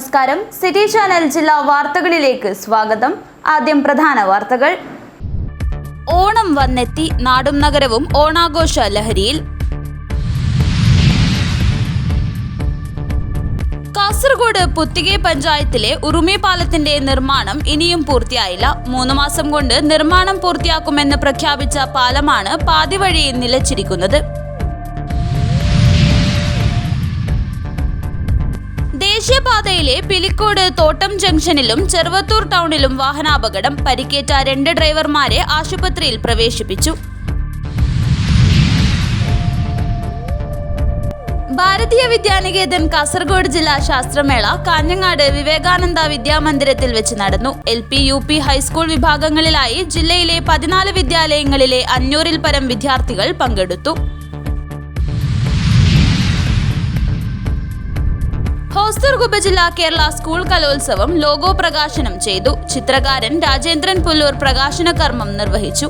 നമസ്കാരം. City channel ജില്ലാ വാർത്തകളിലേക്ക് സ്വാഗതം. ആദ്യം പ്രധാന വാർത്തകൾ. ഓണം വന്നെത്തി, നാടും നഗരവും ഓണാഘോഷ ലഹരിയിൽ. കാസർഗോഡ് പുത്തികെ പഞ്ചായത്തിലെ ഉറുമി പാലത്തിന്റെ നിർമ്മാണം ഇനിയും പൂർത്തിയായില്ല. 3 മാസം കൊണ്ട് നിർമ്മാണം പൂർത്തിയാക്കുമെന്ന് പ്രഖ്യാപിച്ച പാലമാണ് പാതിവഴി നിലച്ചിരിക്കുന്നത്. ദേശീയപാതയിലെ പിലിക്കോട് തോട്ടം ജംഗ്ഷനിലും ചെറുവത്തൂർ ടൗണിലും വാഹനാപകടം. പരിക്കേറ്റ 2 ഡ്രൈവർമാരെ ആശുപത്രിയിൽ പ്രവേശിപ്പിച്ചു. ഭാരതീയ വിദ്യാനികേതൻ കാസർഗോഡ് ജില്ലാ ശാസ്ത്രമേള കാഞ്ഞങ്ങാട് വിവേകാനന്ദ വിദ്യാമന്ദിരത്തിൽ വെച്ച് നടന്നു. LP, UP, ഹൈസ്കൂൾ വിഭാഗങ്ങളിലായി ജില്ലയിലെ 14 വിദ്യാലയങ്ങളിലെ 500-ൽ പരം വിദ്യാർത്ഥികൾ പങ്കെടുത്തു. ഹോസ്ദുർഗ് ഉപജില്ല കേരള സ്കൂൾ കലോത്സവം ലോഗോ പ്രകാശനം ചെയ്തു. ചിത്രകാരൻ രാജേന്ദ്രൻ പുല്ലൂർ പ്രകാശന കർമ്മം നിർവഹിച്ചു.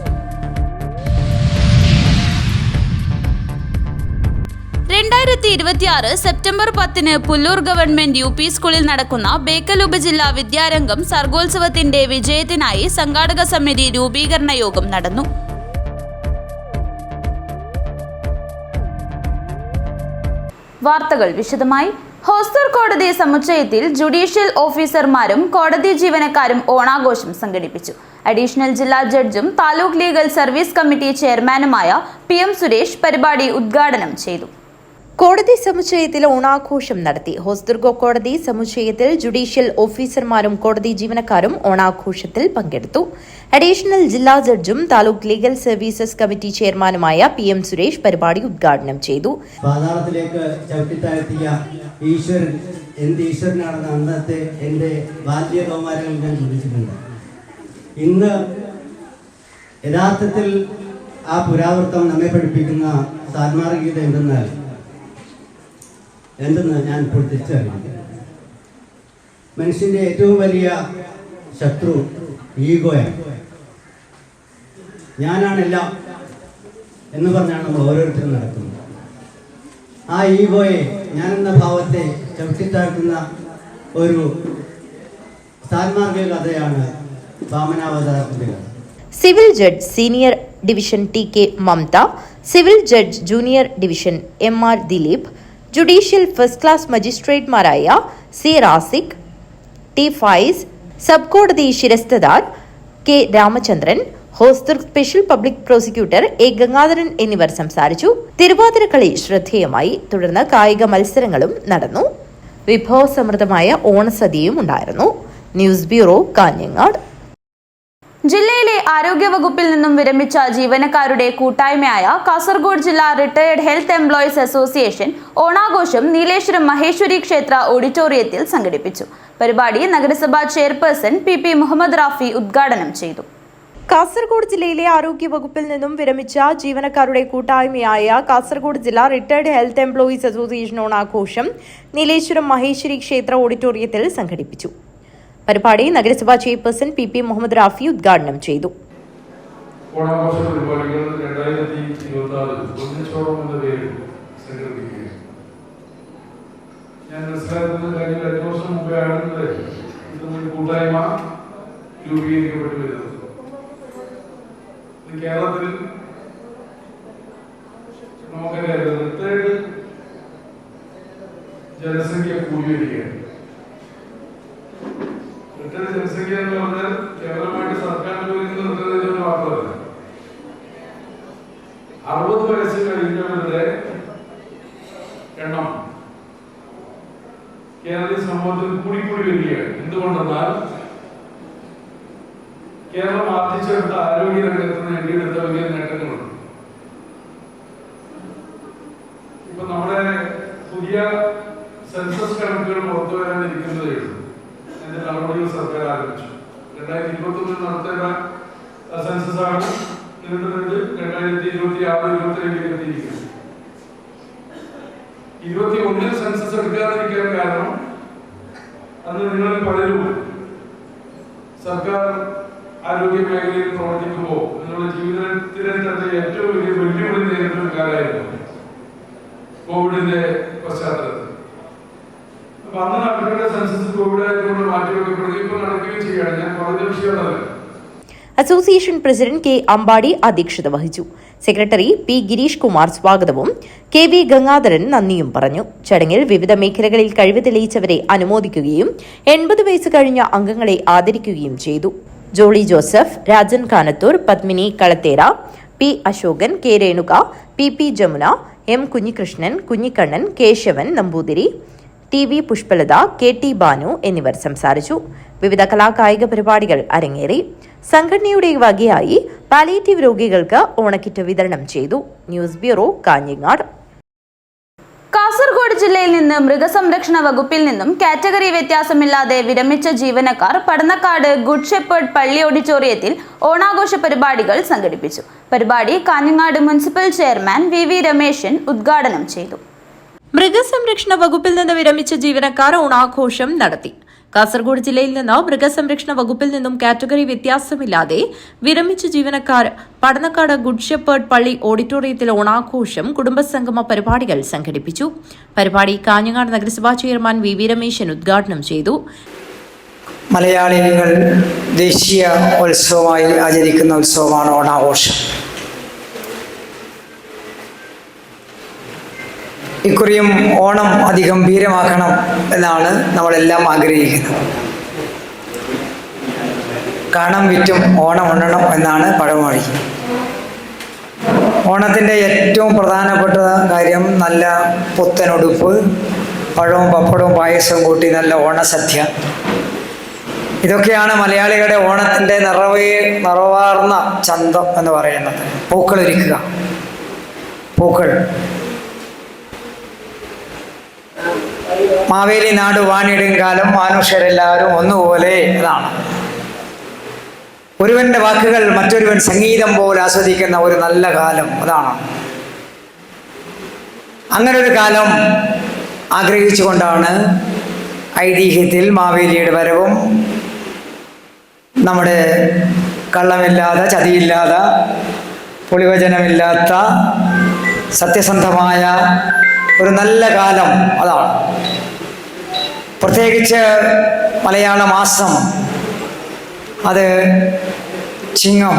2026 സെപ്റ്റംബർ 10 പുല്ലൂർ ഗവൺമെന്റ് UP സ്കൂളിൽ നടക്കുന്ന ബേക്കൽ ഉപജില്ല വിദ്യാരംഗം സർഗോത്സവത്തിന്റെ വിജയത്തിനായി സംഘാടക സമിതി രൂപീകരണ യോഗം നടന്നു. വാർത്തകൾ വിശദമായി. ഹോസ്ദുർഗ് കോടതി സമുച്ചയത്തിൽ ജുഡീഷ്യൽ ഓഫീസർമാരും കോടതി ജീവനക്കാരും ഓണാഘോഷം സംഘടിപ്പിച്ചു. അഡീഷണൽ ജില്ലാ ജഡ്ജും താലൂക്ക് ലീഗൽ സർവീസ് കമ്മിറ്റി ചെയർമാനുമായ PM സുരേഷ് പരിപാടി ഉദ്ഘാടനം ചെയ്തു. കോടതി സമുച്ചയത്തിൽ ഓണാഘോഷം നടത്തി. ഹോസ്ദുർഗ് കോടതി സമുച്ചയത്തിൽ ജുഡീഷ്യൽ ഓഫീസർമാരും കോടതി ജീവനക്കാരും ഓണാഘോഷത്തിൽ പങ്കെടുത്തു. അഡീഷണൽ ജില്ലാ ജഡ്ജും താലൂക്ക് ലീഗൽ സർവീസസ് കമ്മിറ്റി ചെയർമാനുമായ PM സുരേഷ് പരിപാടി ഉദ്ഘാടനം ചെയ്തു. പാതാളത്തിലേക്ക് ചവിട്ടിത്താഴ്ത്തിയ ഈശ്വരൻ എന്ത് ഈശ്വരനാണെന്ന് അന്നത്തെ എൻ്റെ ബാല്യകൗമാരങ്ങൾ ഞാൻ ചിന്തിച്ചിട്ടുണ്ട്. ഇന്ന് യഥാർത്ഥത്തിൽ ആ പുരാവൃത്തം നമ്മെ പഠിപ്പിക്കുന്ന സാന്മാർഗീയത എന്തെന്ന് ഞാൻ ഇപ്പോൾ തിരിച്ചറിയുന്നു. മനുഷ്യന്റെ ഏറ്റവും വലിയ ശത്രു ഈഗോയാണ്. ഞാനാണെല്ലാം എന്ന് പറഞ്ഞാണ് നമ്മൾ ഓരോരുത്തരും നടക്കുന്നത്. ആ ഈഗോയെ, ഞാനെന്ന ഭാവത്തെ ചവിട്ടിത്താഴ്ത്തുന്ന ഒരു സാന്മാർഗിക കഥയാണ് വാമനാവതാരത്തിന്റെ കഥ. Civil judge senior division TK Mamata, civil judge junior division MR Dileep, judicial first class മജിസ്ട്രേറ്റ്മാരായ C Rasiq, T Faiz, sub കോടതി ശിരസ്തദാർ K Ramachandran, Hosdurg special public prosecutor A Gangadharan എന്നിവർ സംസാരിച്ചു. തിരുവാതിരക്കളി ശ്രദ്ധേയമായി. തുടർന്ന് കായിക മത്സരങ്ങളും നടന്നു. വിഭവസമൃദ്ധമായ ഓണസദ്യയും ഉണ്ടായിരുന്നു. News bureau, Kanhangad. ജില്ലയിലെ ആരോഗ്യവകുപ്പിൽ നിന്നും വിരമിച്ച ജീവനക്കാരുടെ കൂട്ടായ്മയായ കാസർഗോഡ് ജില്ലാ റിട്ടയർഡ് ഹെൽത്ത് എംപ്ലോയീസ് അസോസിയേഷൻ ഓണാഘോഷം നീലേശ്വരം മഹേശ്വരി ക്ഷേത്ര ഓഡിറ്റോറിയത്തിൽ സംഘടിപ്പിച്ചു. പരിപാടി നഗരസഭാ ചെയർപേഴ്സൺ PP മുഹമ്മദ് റാഫി ഉദ്ഘാടനം ചെയ്തു. കാസർഗോഡ് ജില്ലയിലെ ആരോഗ്യവകുപ്പിൽ നിന്നും വിരമിച്ച ജീവനക്കാരുടെ കൂട്ടായ്മയായ കാസർഗോഡ് ജില്ലാ റിട്ടയർഡ് ഹെൽത്ത് എംപ്ലോയീസ് അസോസിയേഷൻ ഓണാഘോഷം നീലേശ്വരം മഹേശ്വരി ക്ഷേത്ര ഓഡിറ്റോറിയത്തിൽ സംഘടിപ്പിച്ചു. പരിപാടി നഗരസഭാ ചെയർപേഴ്സൺ PP മുഹമ്മദ് റാഫി ഉദ്ഘാടനം ചെയ്തു. ഓണാഘോഷ പരിപാടികൾ 2026 ഒന്നിച്ചോണം എന്ന പേരിൽ സംഘടിപ്പിക്കുകയാണ്. ഞാൻ മനസ്സിലാക്കുന്നത് കഴിഞ്ഞ 2 വർഷം മുമ്പെയാണ് ഇതൊരു കൂട്ടായ്മ രൂപീകരിക്കപ്പെട്ടു വരുന്നത്. കേരളത്തിൽ നമുക്കറിയാം, റിട്ടയർഡ് ജനസംഖ്യ കൂടി വരികയാണ്. റിട്ടയർഡ് ജനസംഖ്യ എന്ന് പറഞ്ഞാൽ കേവലമായിട്ട് സർക്കാർ ജോലിയിൽ നിന്ന് റിട്ടയർഡ് ജോലി മാത്രമല്ല, 60 വയസ്സ് കഴിഞ്ഞവരുടെ എണ്ണം കേരളീയ സമൂഹത്തിൽ കൂടിക്കൂടി വരികയാണ്. എന്തുകൊണ്ടെന്നാൽ കേരളം ആർജിച്ചെടുത്ത ആരോഗ്യ രംഗത്ത് നേടിയെടുത്ത വലിയ നേട്ടങ്ങളുണ്ട്. ഇപ്പൊ നമ്മുടെ പുതിയ സെൻസസ് കണക്കുകൾ പുറത്തു വരാനിരിക്കുന്നതേ ഉള്ളൂ. അതിന്റെ നടപടികൾ സർക്കാർ ആരംഭിച്ചു. 2021 നടത്തേണ്ട സെൻസസ് ആണ് 2026-27 എത്തിയിരിക്കുന്നത്. 21 സെൻസസ് എടുക്കാതിരിക്കാൻ കാരണം അന്ന് നിങ്ങളിൽ പലരും സർക്കാർ ആരോഗ്യ മേഖലയിൽ പ്രവർത്തിക്കുമ്പോൾ നിങ്ങളുടെ ജീവിതത്തിലെ തന്നെ ഏറ്റവും വലിയ വെല്ലുവിളി നേരിട്ട ഒരു കാലമായിരുന്നു കോവിഡിന്റെ പശ്ചാത്തലത്തിൽ. അപ്പൊ അന്ന് നടക്കേണ്ട സെൻസസ് കോവിഡ് ആയതുകൊണ്ട് മാറ്റിവെക്കപ്പെടുകയും ഇപ്പൊ നടക്കുകയും ചെയ്യുകയാണ്. ഞാൻ പറഞ്ഞ വിഷയമല്ല. അസോസിയേഷൻ പ്രസിഡന്റ് കെ അമ്പാടി അധ്യക്ഷത വഹിച്ചു. സെക്രട്ടറി പി ഗിരീഷ് കുമാർ സ്വാഗതവും കെ വി ഗംഗാധരൻ നന്ദിയും പറഞ്ഞു. ചടങ്ങിൽ വിവിധ മേഖലകളിൽ കഴിവ് തെളിയിച്ചവരെ അനുമോദിക്കുകയും 80 വയസ്സ് കഴിഞ്ഞ അംഗങ്ങളെ ആദരിക്കുകയും ചെയ്തു. Jolly Joseph, Rajan Kanathur, Padmini Kalathera, P Ashokan, K Renuka, P P Jamuna, M Kunhikrishnan, Kunhikannan, Keshavan Namboothiri, T V Pushpalatha, K T Banu എന്നിവർ സംസാരിച്ചു. വിവിധ കലാകായിക പരിപാടികൾ അരങ്ങേറി. സംഘടനയുടെ വകയായി പാലിയേറ്റീവ് രോഗികൾക്ക് ഓണക്കിറ്റ് വിതരണം ചെയ്തു. News bureau, Kanhangad. കാസർഗോഡ് ജില്ലയിൽ നിന്ന് മൃഗസംരക്ഷണ വകുപ്പിൽ നിന്നും കാറ്റഗറി വ്യത്യാസമില്ലാതെ വിരമിച്ച ജീവനക്കാർ പടന്നക്കാട് ഗുഡ് ഷെപ്പേർഡ് പള്ളി ഓഡിറ്റോറിയത്തിൽ ഓണാഘോഷ പരിപാടികൾ സംഘടിപ്പിച്ചു. പരിപാടി Kanhangad municipal chairman V Rameshan ഉദ്ഘാടനം ചെയ്തു. മൃഗസംരക്ഷണ വകുപ്പിൽ നിന്ന് വിരമിച്ച ജീവനക്കാർ ഓണാഘോഷം നടത്തി. കാസർഗോഡ് ജില്ലയിൽ നിന്ന് മൃഗസംരക്ഷണ വകുപ്പിൽ നിന്നും കാറ്റഗറി വ്യത്യാസമില്ലാതെ വിരമിച്ച ജീവനക്കാർ പടന്നക്കാട് ഗുഡ് ഷെപ്പേർഡ് പള്ളി ഓഡിറ്റോറിയത്തിൽ ഓണാഘോഷം കുടുംബസംഗമ പരിപാടികൾ സംഘടിപ്പിച്ചു. പരിപാടി കാഞ്ഞങ്ങാട് നഗരസഭാ ചെയർമാൻ വി രമേശൻ ഉദ്ഘാടനം ചെയ്തു. മലയാളികൾ ദേശീയ ഉത്സവമായി ആചരിക്കുന്ന ഉത്സവമാണ് ഓണാഘോഷം. ഇക്കുറിയും ഓണം അതിഗംഭീരമാക്കണം എന്നാണ് നമ്മളെല്ലാം ആഗ്രഹിക്കുന്നത്. കാണം വിറ്റും ഓണം ഉണ്ണണം എന്നാണ് പഴമൊഴി. ഓണത്തിൻ്റെ ഏറ്റവും പ്രധാനപ്പെട്ട കാര്യം നല്ല പുത്തനുടുപ്പ്, പഴവും പപ്പടവും പായസവും കൂട്ടി നല്ല ഓണസദ്യ. ഇതൊക്കെയാണ് മലയാളികളുടെ ഓണത്തിൻ്റെ നിറവാർന്ന ചന്തം എന്ന് പറയുന്നത്. പൂക്കളൊരുക്കുക, പൂക്കൾ. മാവേലി നാട് വാണിടും കാലം മാനുഷ്യരെല്ലാവരും ഒന്നുപോലെ എന്നാണ്. ഒരുവന്റെ വാക്കുകൾ മറ്റൊരുവൻ സംഗീതം പോലെ ആസ്വദിക്കുന്ന ഒരു നല്ല കാലം അതാണ്. അങ്ങനെ ഒരു കാലം ആഗ്രഹിച്ചുകൊണ്ടാണ് ഐതിഹ്യത്തിൽ മാവേലിയുടെ വരവും നമ്മുടെ കള്ളമില്ലാതെ ചതിയില്ലാതെ പൊളിവചനമില്ലാത്ത സത്യസന്ധമായ ഒരു നല്ല കാലം അതാണ്. പ്രത്യേകിച്ച് മലയാള മാസം അത് ചിങ്ങം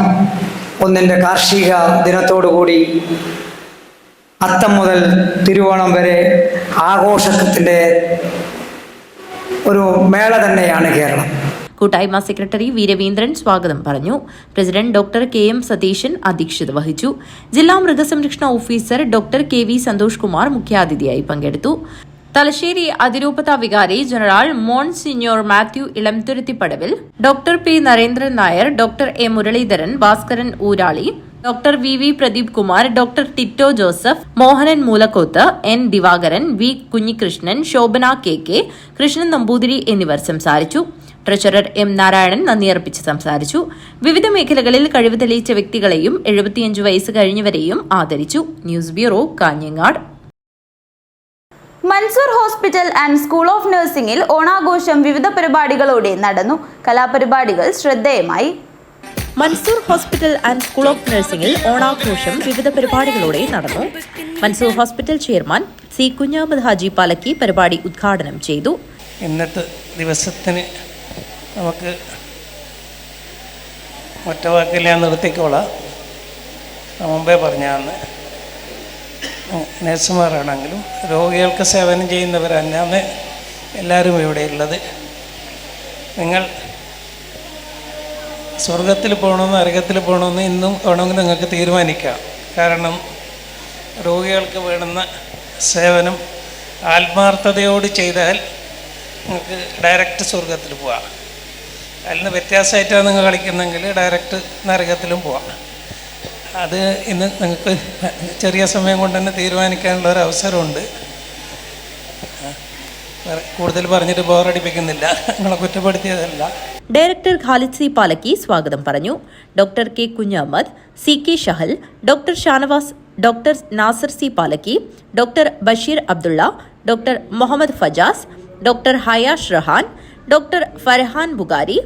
1 കാർഷിക ദിനത്തോടുകൂടി അത്തം മുതൽ തിരുവോണം വരെ ആഘോഷത്തിൻ്റെ ഒരു മേള തന്നെയാണ് കേരളം. കൂട്ടായ്മ സെക്രട്ടറി വി രവീന്ദ്രൻ സ്വാഗതം പറഞ്ഞു. President doctor K M Satheesan അധ്യക്ഷത വഹിച്ചു. ജില്ലാ മൃഗസംരക്ഷണ officer doctor K V Santhosh Kumar മുഖ്യാതിഥിയായി പങ്കെടുത്തു. തലശ്ശേരി അതിരൂപത വികാരി general monsignor Mathew Elamthuruthippadavil, doctor P Narendran Nair, doctor A Muraleedharan, Bhaskaran Urali, doctor V Pradeep Kumar, doctor Tito Joseph, Mohanan Moolakkoth, N Divakaran, V Kunhikrishnan, Shobhana K Krishnan Namboothiri എന്നിവർ സംസാരിച്ചു. ട്രഷറർ എം നാരായണൻ നന്ദിയർപ്പിച്ച് സംസാരിച്ചു. വിവിധ മേഖലകളിൽ കഴിവ് തെളിയിച്ച വ്യക്തികളെയും 75 വയസ്സ് കഴിഞ്ഞവരെയും ആദരിച്ചു. News bureau, Kanhangad. Mansoor hospital and school of നഴ്സിംഗിൽ ഓണാഘോഷം വിവിധ പരിപാടികളോടെ നടന്നു. കലാപരിപാടികൾ ശ്രദ്ധേയമായി. Mansoor hospital and school of നഴ്സിംഗിൽ ഓണാഘോഷം വിവിധ പരിപാടികളോടെ നടന്നു. Mansoor hospital chairman C Kunhamath Haji Palakki പരിപാടി ഉദ്ഘാടനം ചെയ്തു. ഇന്നത്തെ ദിവസത്തിന് നമുക്ക് ഒറ്റ വാക്കിൽ ഞാൻ നിർത്തിക്കോളാം. മുമ്പേ പറഞ്ഞാന്ന് നഴ്സുമാരാണെങ്കിലും രോഗികൾക്ക് സേവനം ചെയ്യുന്നവർ തന്നെയാണ് എല്ലാവരും ഇവിടെയുള്ളത്. നിങ്ങൾ സ്വർഗത്തിൽ പോകണമെന്ന് നരകത്തിൽ പോകണമെന്ന് ഇന്നും വേണമെങ്കിൽ നിങ്ങൾക്ക് തീരുമാനിക്കാം. കാരണം രോഗികൾക്ക് വേണ്ടുന്ന സേവനം ആത്മാർത്ഥതയോട് ചെയ്താൽ നിങ്ങൾക്ക് ഡയറക്റ്റ് സ്വർഗത്തിൽ പോവാം. അതിൽ നിന്ന് വ്യത്യാസമായിട്ടാണ് നിങ്ങൾ കളിക്കുന്നെങ്കിൽ ഡയറക്റ്റ് നരകത്തിലും പോവാം. അത് ഇന്ന് നിങ്ങൾക്ക് ചെറിയ സമയം കൊണ്ട് തന്നെ തീരുമാനിക്കാനുള്ള ഒരു അവസരമുണ്ട്. കൂടുതൽ പറഞ്ഞിട്ട് ബോറടിപ്പിക്കുന്നില്ല, നിങ്ങളെ കുറ്റപ്പെടുത്തിയതല്ല. ഡയറക്ടർ ഖാലിദ് സി പാലക്കി സ്വാഗതം പറഞ്ഞു. Doctor K Kunhahammed, C K Shahal, doctor Shanavas, doctor Nasar C Palakki, doctor Basheer Abdulla, doctor Muhammed Fajas, doctor Hayash Rahan, doctor Farhan Bukhari,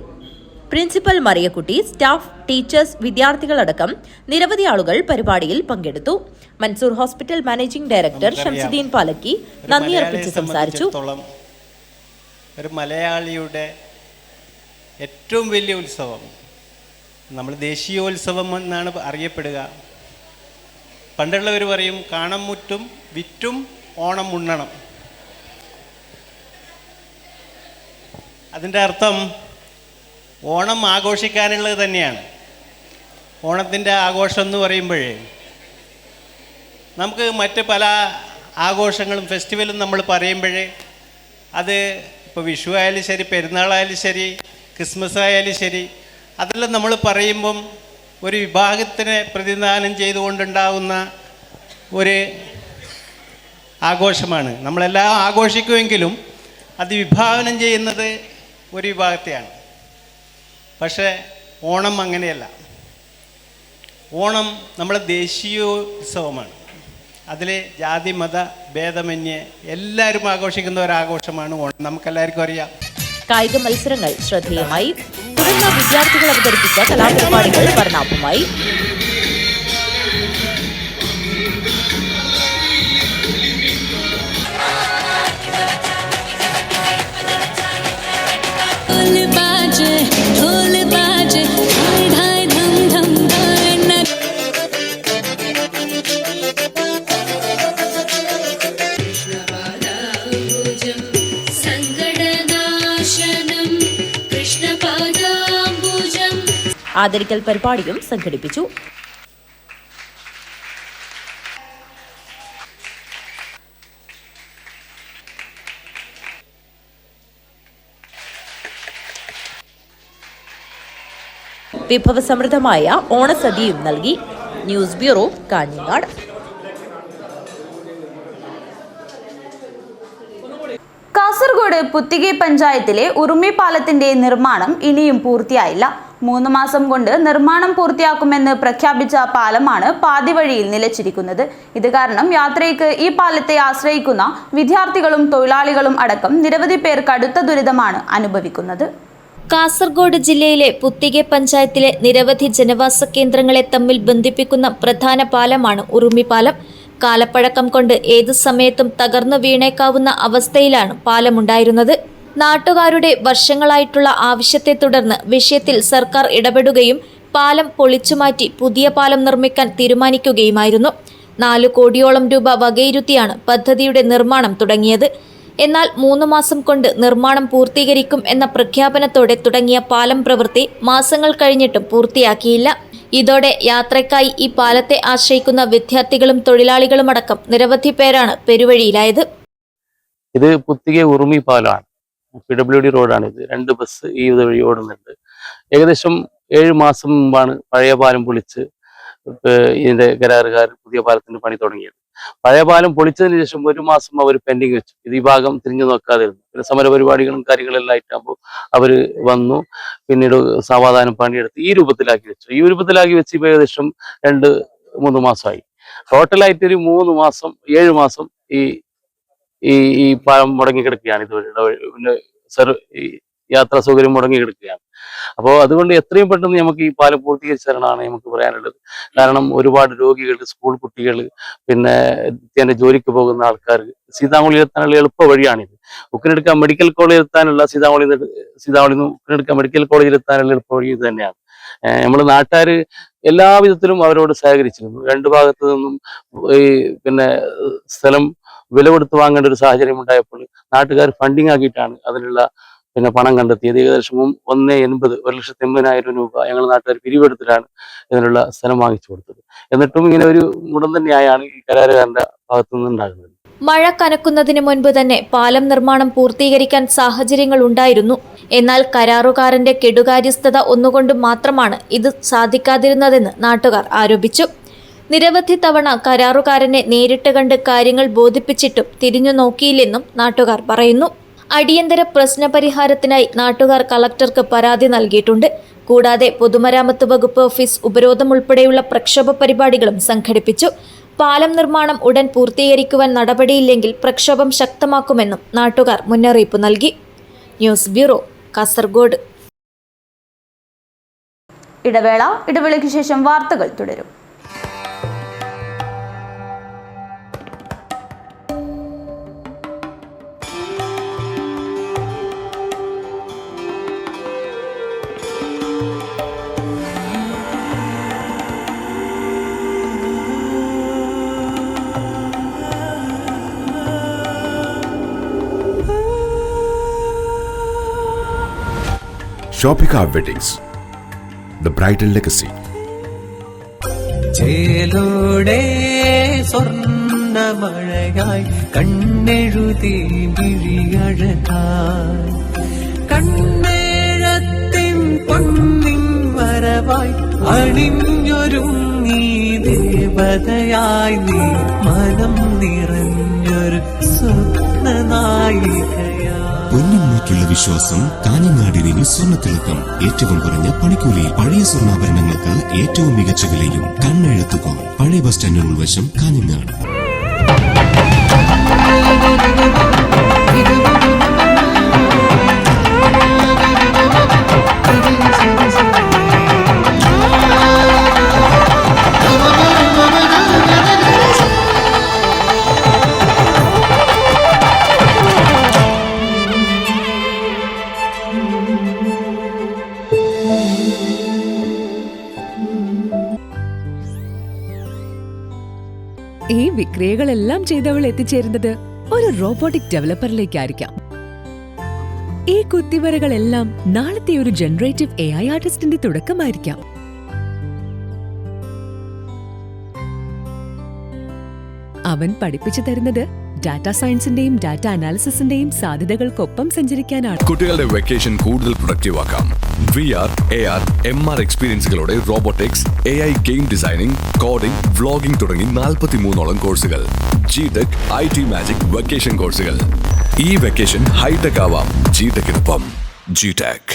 principal Mariyakutty, staff, teachers, വിദ്യാർത്ഥികളടക്കം നിരവധി ആളുകൾ പരിപാടിയിൽ പങ്കെടുത്തു. Mansoor hospital managing director Shamsuddin Palakki നന്ദി അർപ്പിച്ച് സംസാരിച്ചു. ഒരു മലയാളിയുടെ ഏറ്റവും വലിയ ഉത്സവം, നമ്മൾ ദേശീയോത്സവം എന്നാണ് അറിയപ്പെടുക. പണ്ടുള്ളവർ പറയും കാണം മുറ്റും വിറ്റും ഓണം ഉണ്ണണം. അതിൻ്റെ അർത്ഥം ഓണം ആഘോഷിക്കാനുള്ളത് തന്നെയാണ്. ഓണത്തിൻ്റെ ആഘോഷം എന്ന് പറയുമ്പോഴേ നമുക്ക് മറ്റ് പല ആഘോഷങ്ങളും ഫെസ്റ്റിവലും നമ്മൾ പറയുമ്പോഴേ അത് ഇപ്പോൾ വിഷു ആയാലും ശരി, പെരുന്നാളായാലും ശരി, ക്രിസ്മസ് ആയാലും ശരി, അതെല്ലാം നമ്മൾ പറയുമ്പം ഒരു വിഭാഗത്തിനെ പ്രതിനിധാനം ചെയ്തുകൊണ്ടുണ്ടാകുന്ന ഒരു ആഘോഷമാണ്. നമ്മളെല്ലാം ആഘോഷിക്കുമെങ്കിലും അത് വിഭാവനം ചെയ്യുന്നത് ഒരു വിഭാഗത്തെയാണ്. പക്ഷേ ഓണം അങ്ങനെയല്ല. ഓണം നമ്മളെ ദേശീയോത്സവമാണ്. അതിൽ ജാതി മത ഭേദമന്യേ എല്ലാവരും ആഘോഷിക്കുന്ന ഒരാഘോഷമാണ് ഓണം. നമുക്കെല്ലാവർക്കും അറിയാം. കായിക മത്സരങ്ങൾ ശ്രദ്ധേയമായി. തുടർന്ന് വിദ്യാർത്ഥികൾ അവതരിപ്പിച്ച കലാപരിപാടികൾ വർണ്ണാഭമായി. ആദരിക്കൽ പരിപാടിയും സംഘടിപ്പിച്ചു. വിഭവസമൃദ്ധമായ ഓണസദ്യയും നൽകി. News bureau, Kanhangad. കാസർഗോഡ് പുത്തികെ പഞ്ചായത്തിലെ ഉറുമി പാലത്തിന്റെ നിർമ്മാണം ഇനിയും പൂർത്തിയായില്ല. 3 മാസം കൊണ്ട് നിർമ്മാണം പൂർത്തിയാക്കുമെന്ന് പ്രഖ്യാപിച്ച പാലമാണ് പാതിവഴിയിൽ നിലച്ചിരിക്കുന്നത്. ഇത് കാരണം യാത്രയ്ക്ക് ഈ പാലത്തെ ആശ്രയിക്കുന്ന വിദ്യാർത്ഥികളും തൊഴിലാളികളും അടക്കം നിരവധി പേർ കടുത്ത ദുരിതമാണ് അനുഭവിക്കുന്നത്. കാസർഗോഡ് ജില്ലയിലെ പുത്തികെ പഞ്ചായത്തിലെ നിരവധി ജനവാസ കേന്ദ്രങ്ങളെ തമ്മിൽ ബന്ധിപ്പിക്കുന്ന പ്രധാന പാലമാണ് ഉറുമി പാലം. കാലപ്പഴക്കം കൊണ്ട് ഏതു സമയത്തും തകർന്നു വീണേക്കാവുന്ന അവസ്ഥയിലാണ് പാലമുണ്ടായിരുന്നത്. നാട്ടുകാരുടെ വർഷങ്ങളായിട്ടുള്ള ആവശ്യത്തെ തുടർന്ന് വിഷയത്തിൽ സർക്കാർ ഇടപെടുകയും പാലം പൊളിച്ചുമാറ്റി പുതിയ പാലം നിർമ്മിക്കാൻ തീരുമാനിക്കുകയുമായിരുന്നു. 4 കോടിയോളം രൂപ വകയിരുത്തിയാണ് പദ്ധതിയുടെ നിർമ്മാണം തുടങ്ങിയത്. എന്നാൽ 3 മാസം കൊണ്ട് നിർമ്മാണം പൂർത്തീകരിക്കും എന്ന പ്രഖ്യാപനത്തോടെ തുടങ്ങിയ പാലം പ്രവൃത്തി മാസങ്ങൾ കഴിഞ്ഞിട്ടും പൂർത്തിയാക്കിയില്ല. ഇതോടെ യാത്രയ്ക്കായി ഈ പാലത്തെ ആശ്രയിക്കുന്ന വിദ്യാർത്ഥികളും തൊഴിലാളികളും അടക്കം നിരവധി പേരാണ് പെരുവഴിയിലായത്. ഇത് പുത്തികെ ഉറുമി പാലമാണ്. PWD റോഡാണ് ഇത്. 2 ബസ് ഈ വഴി ഓടുന്നുണ്ട്. ഏകദേശം 7 മാസം മുമ്പാണ് പഴയ പാലം പൊളിച്ച് ഇതിന്റെ കരാറുകാർ പുതിയ പാലത്തിന് പണി തുടങ്ങിയത്. പഴയ പാലം പൊളിച്ചതിന് ശേഷം 1 മാസം അവർ പെൻഡിങ് വെച്ചു. ഇത് ഈ ഭാഗം തിരിഞ്ഞു നോക്കാതിരുന്നു. പിന്നെ സമരപരിപാടികളും കാര്യങ്ങളെല്ലാം ആയിട്ടാകുമ്പോൾ അവര് വന്നു. പിന്നീട് സമാധാനം പണിയെടുത്ത് ഈ രൂപത്തിലാക്കി വെച്ചു. ഈ രൂപത്തിലാക്കി വെച്ച് ഇപ്പോൾ ഏകദേശം 2-3 മാസമായി. ടോട്ടലായിട്ട് ഒരു 3 മാസം 7 മാസം ഈ പാലം മുടങ്ങിക്കിടക്കുകയാണ്. ഇതുവഴി യാത്രാ സൗകര്യം മുടങ്ങിക്കിടക്കുകയാണ്. അപ്പോൾ അതുകൊണ്ട് എത്രയും പെട്ടെന്ന് നമുക്ക് ഈ പാലം പൂർത്തീകരിച്ചു തരണമാണ് നമുക്ക് പറയാനുള്ളത്. കാരണം ഒരുപാട് രോഗികൾ, സ്കൂൾ കുട്ടികൾ, പിന്നെ തന്നെ ജോലിക്ക് പോകുന്ന ആൾക്കാർ സീതാമൊഴി എത്താനുള്ള എളുപ്പ വഴിയാണിത്. ഉക്കിനെടുക്കാൻ മെഡിക്കൽ കോളേജിൽ എത്താനുള്ള സീതാമൊഴി നിന്ന് ഉക്കിനെടുക്കാൻ മെഡിക്കൽ കോളേജിൽ എത്താനുള്ള എളുപ്പ വഴി ഇത് തന്നെയാണ്. നമ്മൾ നാട്ടുകാർ എല്ലാവിധത്തിലും അവരോട് സഹകരിച്ചിരുന്നു. 2 ഭാഗത്തു നിന്നും പിന്നെ സ്ഥലം വില കൊടുത്ത് വാങ്ങേണ്ട ഒരു സാഹചര്യം ഉണ്ടായപ്പോൾ നാട്ടുകാർ ഫണ്ടിങ് ആക്കിയിട്ടാണ് അതിനുള്ള പണം കണ്ടെത്തിയത്. ഏകദേശം 1,80,000 രൂപ ഞങ്ങൾ നാട്ടുകാർ പിരിവെടുത്തിട്ടാണ് ഇതിനുള്ള സ്ഥലം വാങ്ങിച്ചു കൊടുത്തത്. എന്നിട്ടും ഇങ്ങനെ ഒരു മുടന്തൻ ന്യായമാണ് ഈ കരാറുകാരന്റെ ഭാഗത്തു നിന്നുണ്ടാകുന്നത്. മഴ കനക്കുന്നതിന് മുൻപ് തന്നെ പാലം നിർമ്മാണം പൂർത്തീകരിക്കാൻ സാഹചര്യങ്ങൾ ഉണ്ടായിരുന്നു. എന്നാൽ കരാറുകാരന്റെ കെടുകാര്യസ്ഥത ഒന്നുകൊണ്ട് മാത്രമാണ് ഇത് സാധിക്കാതിരുന്നതെന്ന് നാട്ടുകാർ ആരോപിച്ചു. നിരവധി തവണ കരാറുകാരനെ നേരിട്ട് കണ്ട് കാര്യങ്ങൾ ബോധിപ്പിച്ചിട്ടും തിരിഞ്ഞു നോക്കിയില്ലെന്നും നാട്ടുകാർ പറയുന്നു. അടിയന്തര പ്രശ്നപരിഹാരത്തിനായി നാട്ടുകാർ കളക്ടർക്ക് പരാതി നൽകിയിട്ടുണ്ട്. കൂടാതെ പൊതുമരാമത്ത് വകുപ്പ് ഓഫീസ് ഉപരോധം ഉൾപ്പെടെയുള്ള പ്രക്ഷോഭ പരിപാടികളും സംഘടിപ്പിച്ചു. പാലം നിർമ്മാണം ഉടൻ പൂർത്തീകരിക്കുവാൻ നടപടിയില്ലെങ്കിൽ പ്രക്ഷോഭം ശക്തമാക്കുമെന്നും നാട്ടുകാർ മുന്നറിയിപ്പ് നൽകി. News bureau, Kasaragod. ഇടവേളയ്ക്ക് ശേഷം വാർത്തകൾ തുടരും. Shopika Weddings, the bridal legacy. ചേലോടെ സ്വർണ്ണമഴയായി കണ്ണെഴുതി വിഴിയഴകായി കണ്ണേഴത്തിൻ പൊന്നിൻ വരവായി അണിഞ്ഞൊരുങ്ങി ദേവതയായി നീ മനം നിറഞ്ഞൊരു സ്വപ്നനായികയായി. പൊന്നിന്മേറ്റുള്ള വിശ്വാസം കാഞ്ഞങ്ങാടിന് സ്വർണ്ണത്തിളക്കം. ഏറ്റവും കുറഞ്ഞ പണിക്കൂലിയിൽ പഴയ സ്വർണ്ണാഭരണങ്ങൾക്ക് ഏറ്റവും മികച്ച വിലയും. കണ്ണെഴുത്തുകോൺ, പഴയ ബസ് സ്റ്റാൻഡിന് ഉൾവശം, കാഞ്ഞങ്ങാട്. ഈ വിക്രിയകളെല്ലാം ചെയ്തവൾ എത്തിച്ചേരുന്നത് ഒരു റോബോട്ടിക് ഡെവലപ്പറിലേക്കായിരിക്കാം. ഈ കുത്തിവരകളെല്ലാം നാളത്തെ ഒരു ജനറേറ്റീവ് AI ആർട്ടിസ്റ്റിന്റെ തുടക്കമായിരിക്കാം. അവൻ പഠിപ്പിച്ചു തരുന്നത് ഡാറ്റാ സയൻസിന്റെയും ഡാറ്റ അനാലിസിസിന്റെയും സാധ്യതകൾക്കൊപ്പം സഞ്ചരിക്കാനാണ്. കുട്ടികളുടെ വെക്കേഷൻ കൂടുതൽ പ്രൊഡക്റ്റീവ് ആക്കാം. VR, AR, MR എക്സ്പീരിയൻസുകളോടെ robotics, AI game designing, coding, vlogging തുടങ്ങി 43ഓളം കോഴ്സുകൾ. GTech, IT മാജിക് വെക്കേഷൻ കോഴ്സുകൾ. ഈ വെക്കേഷൻ ഹൈടെക് ആവാം GTechനൊപ്പം. GTech.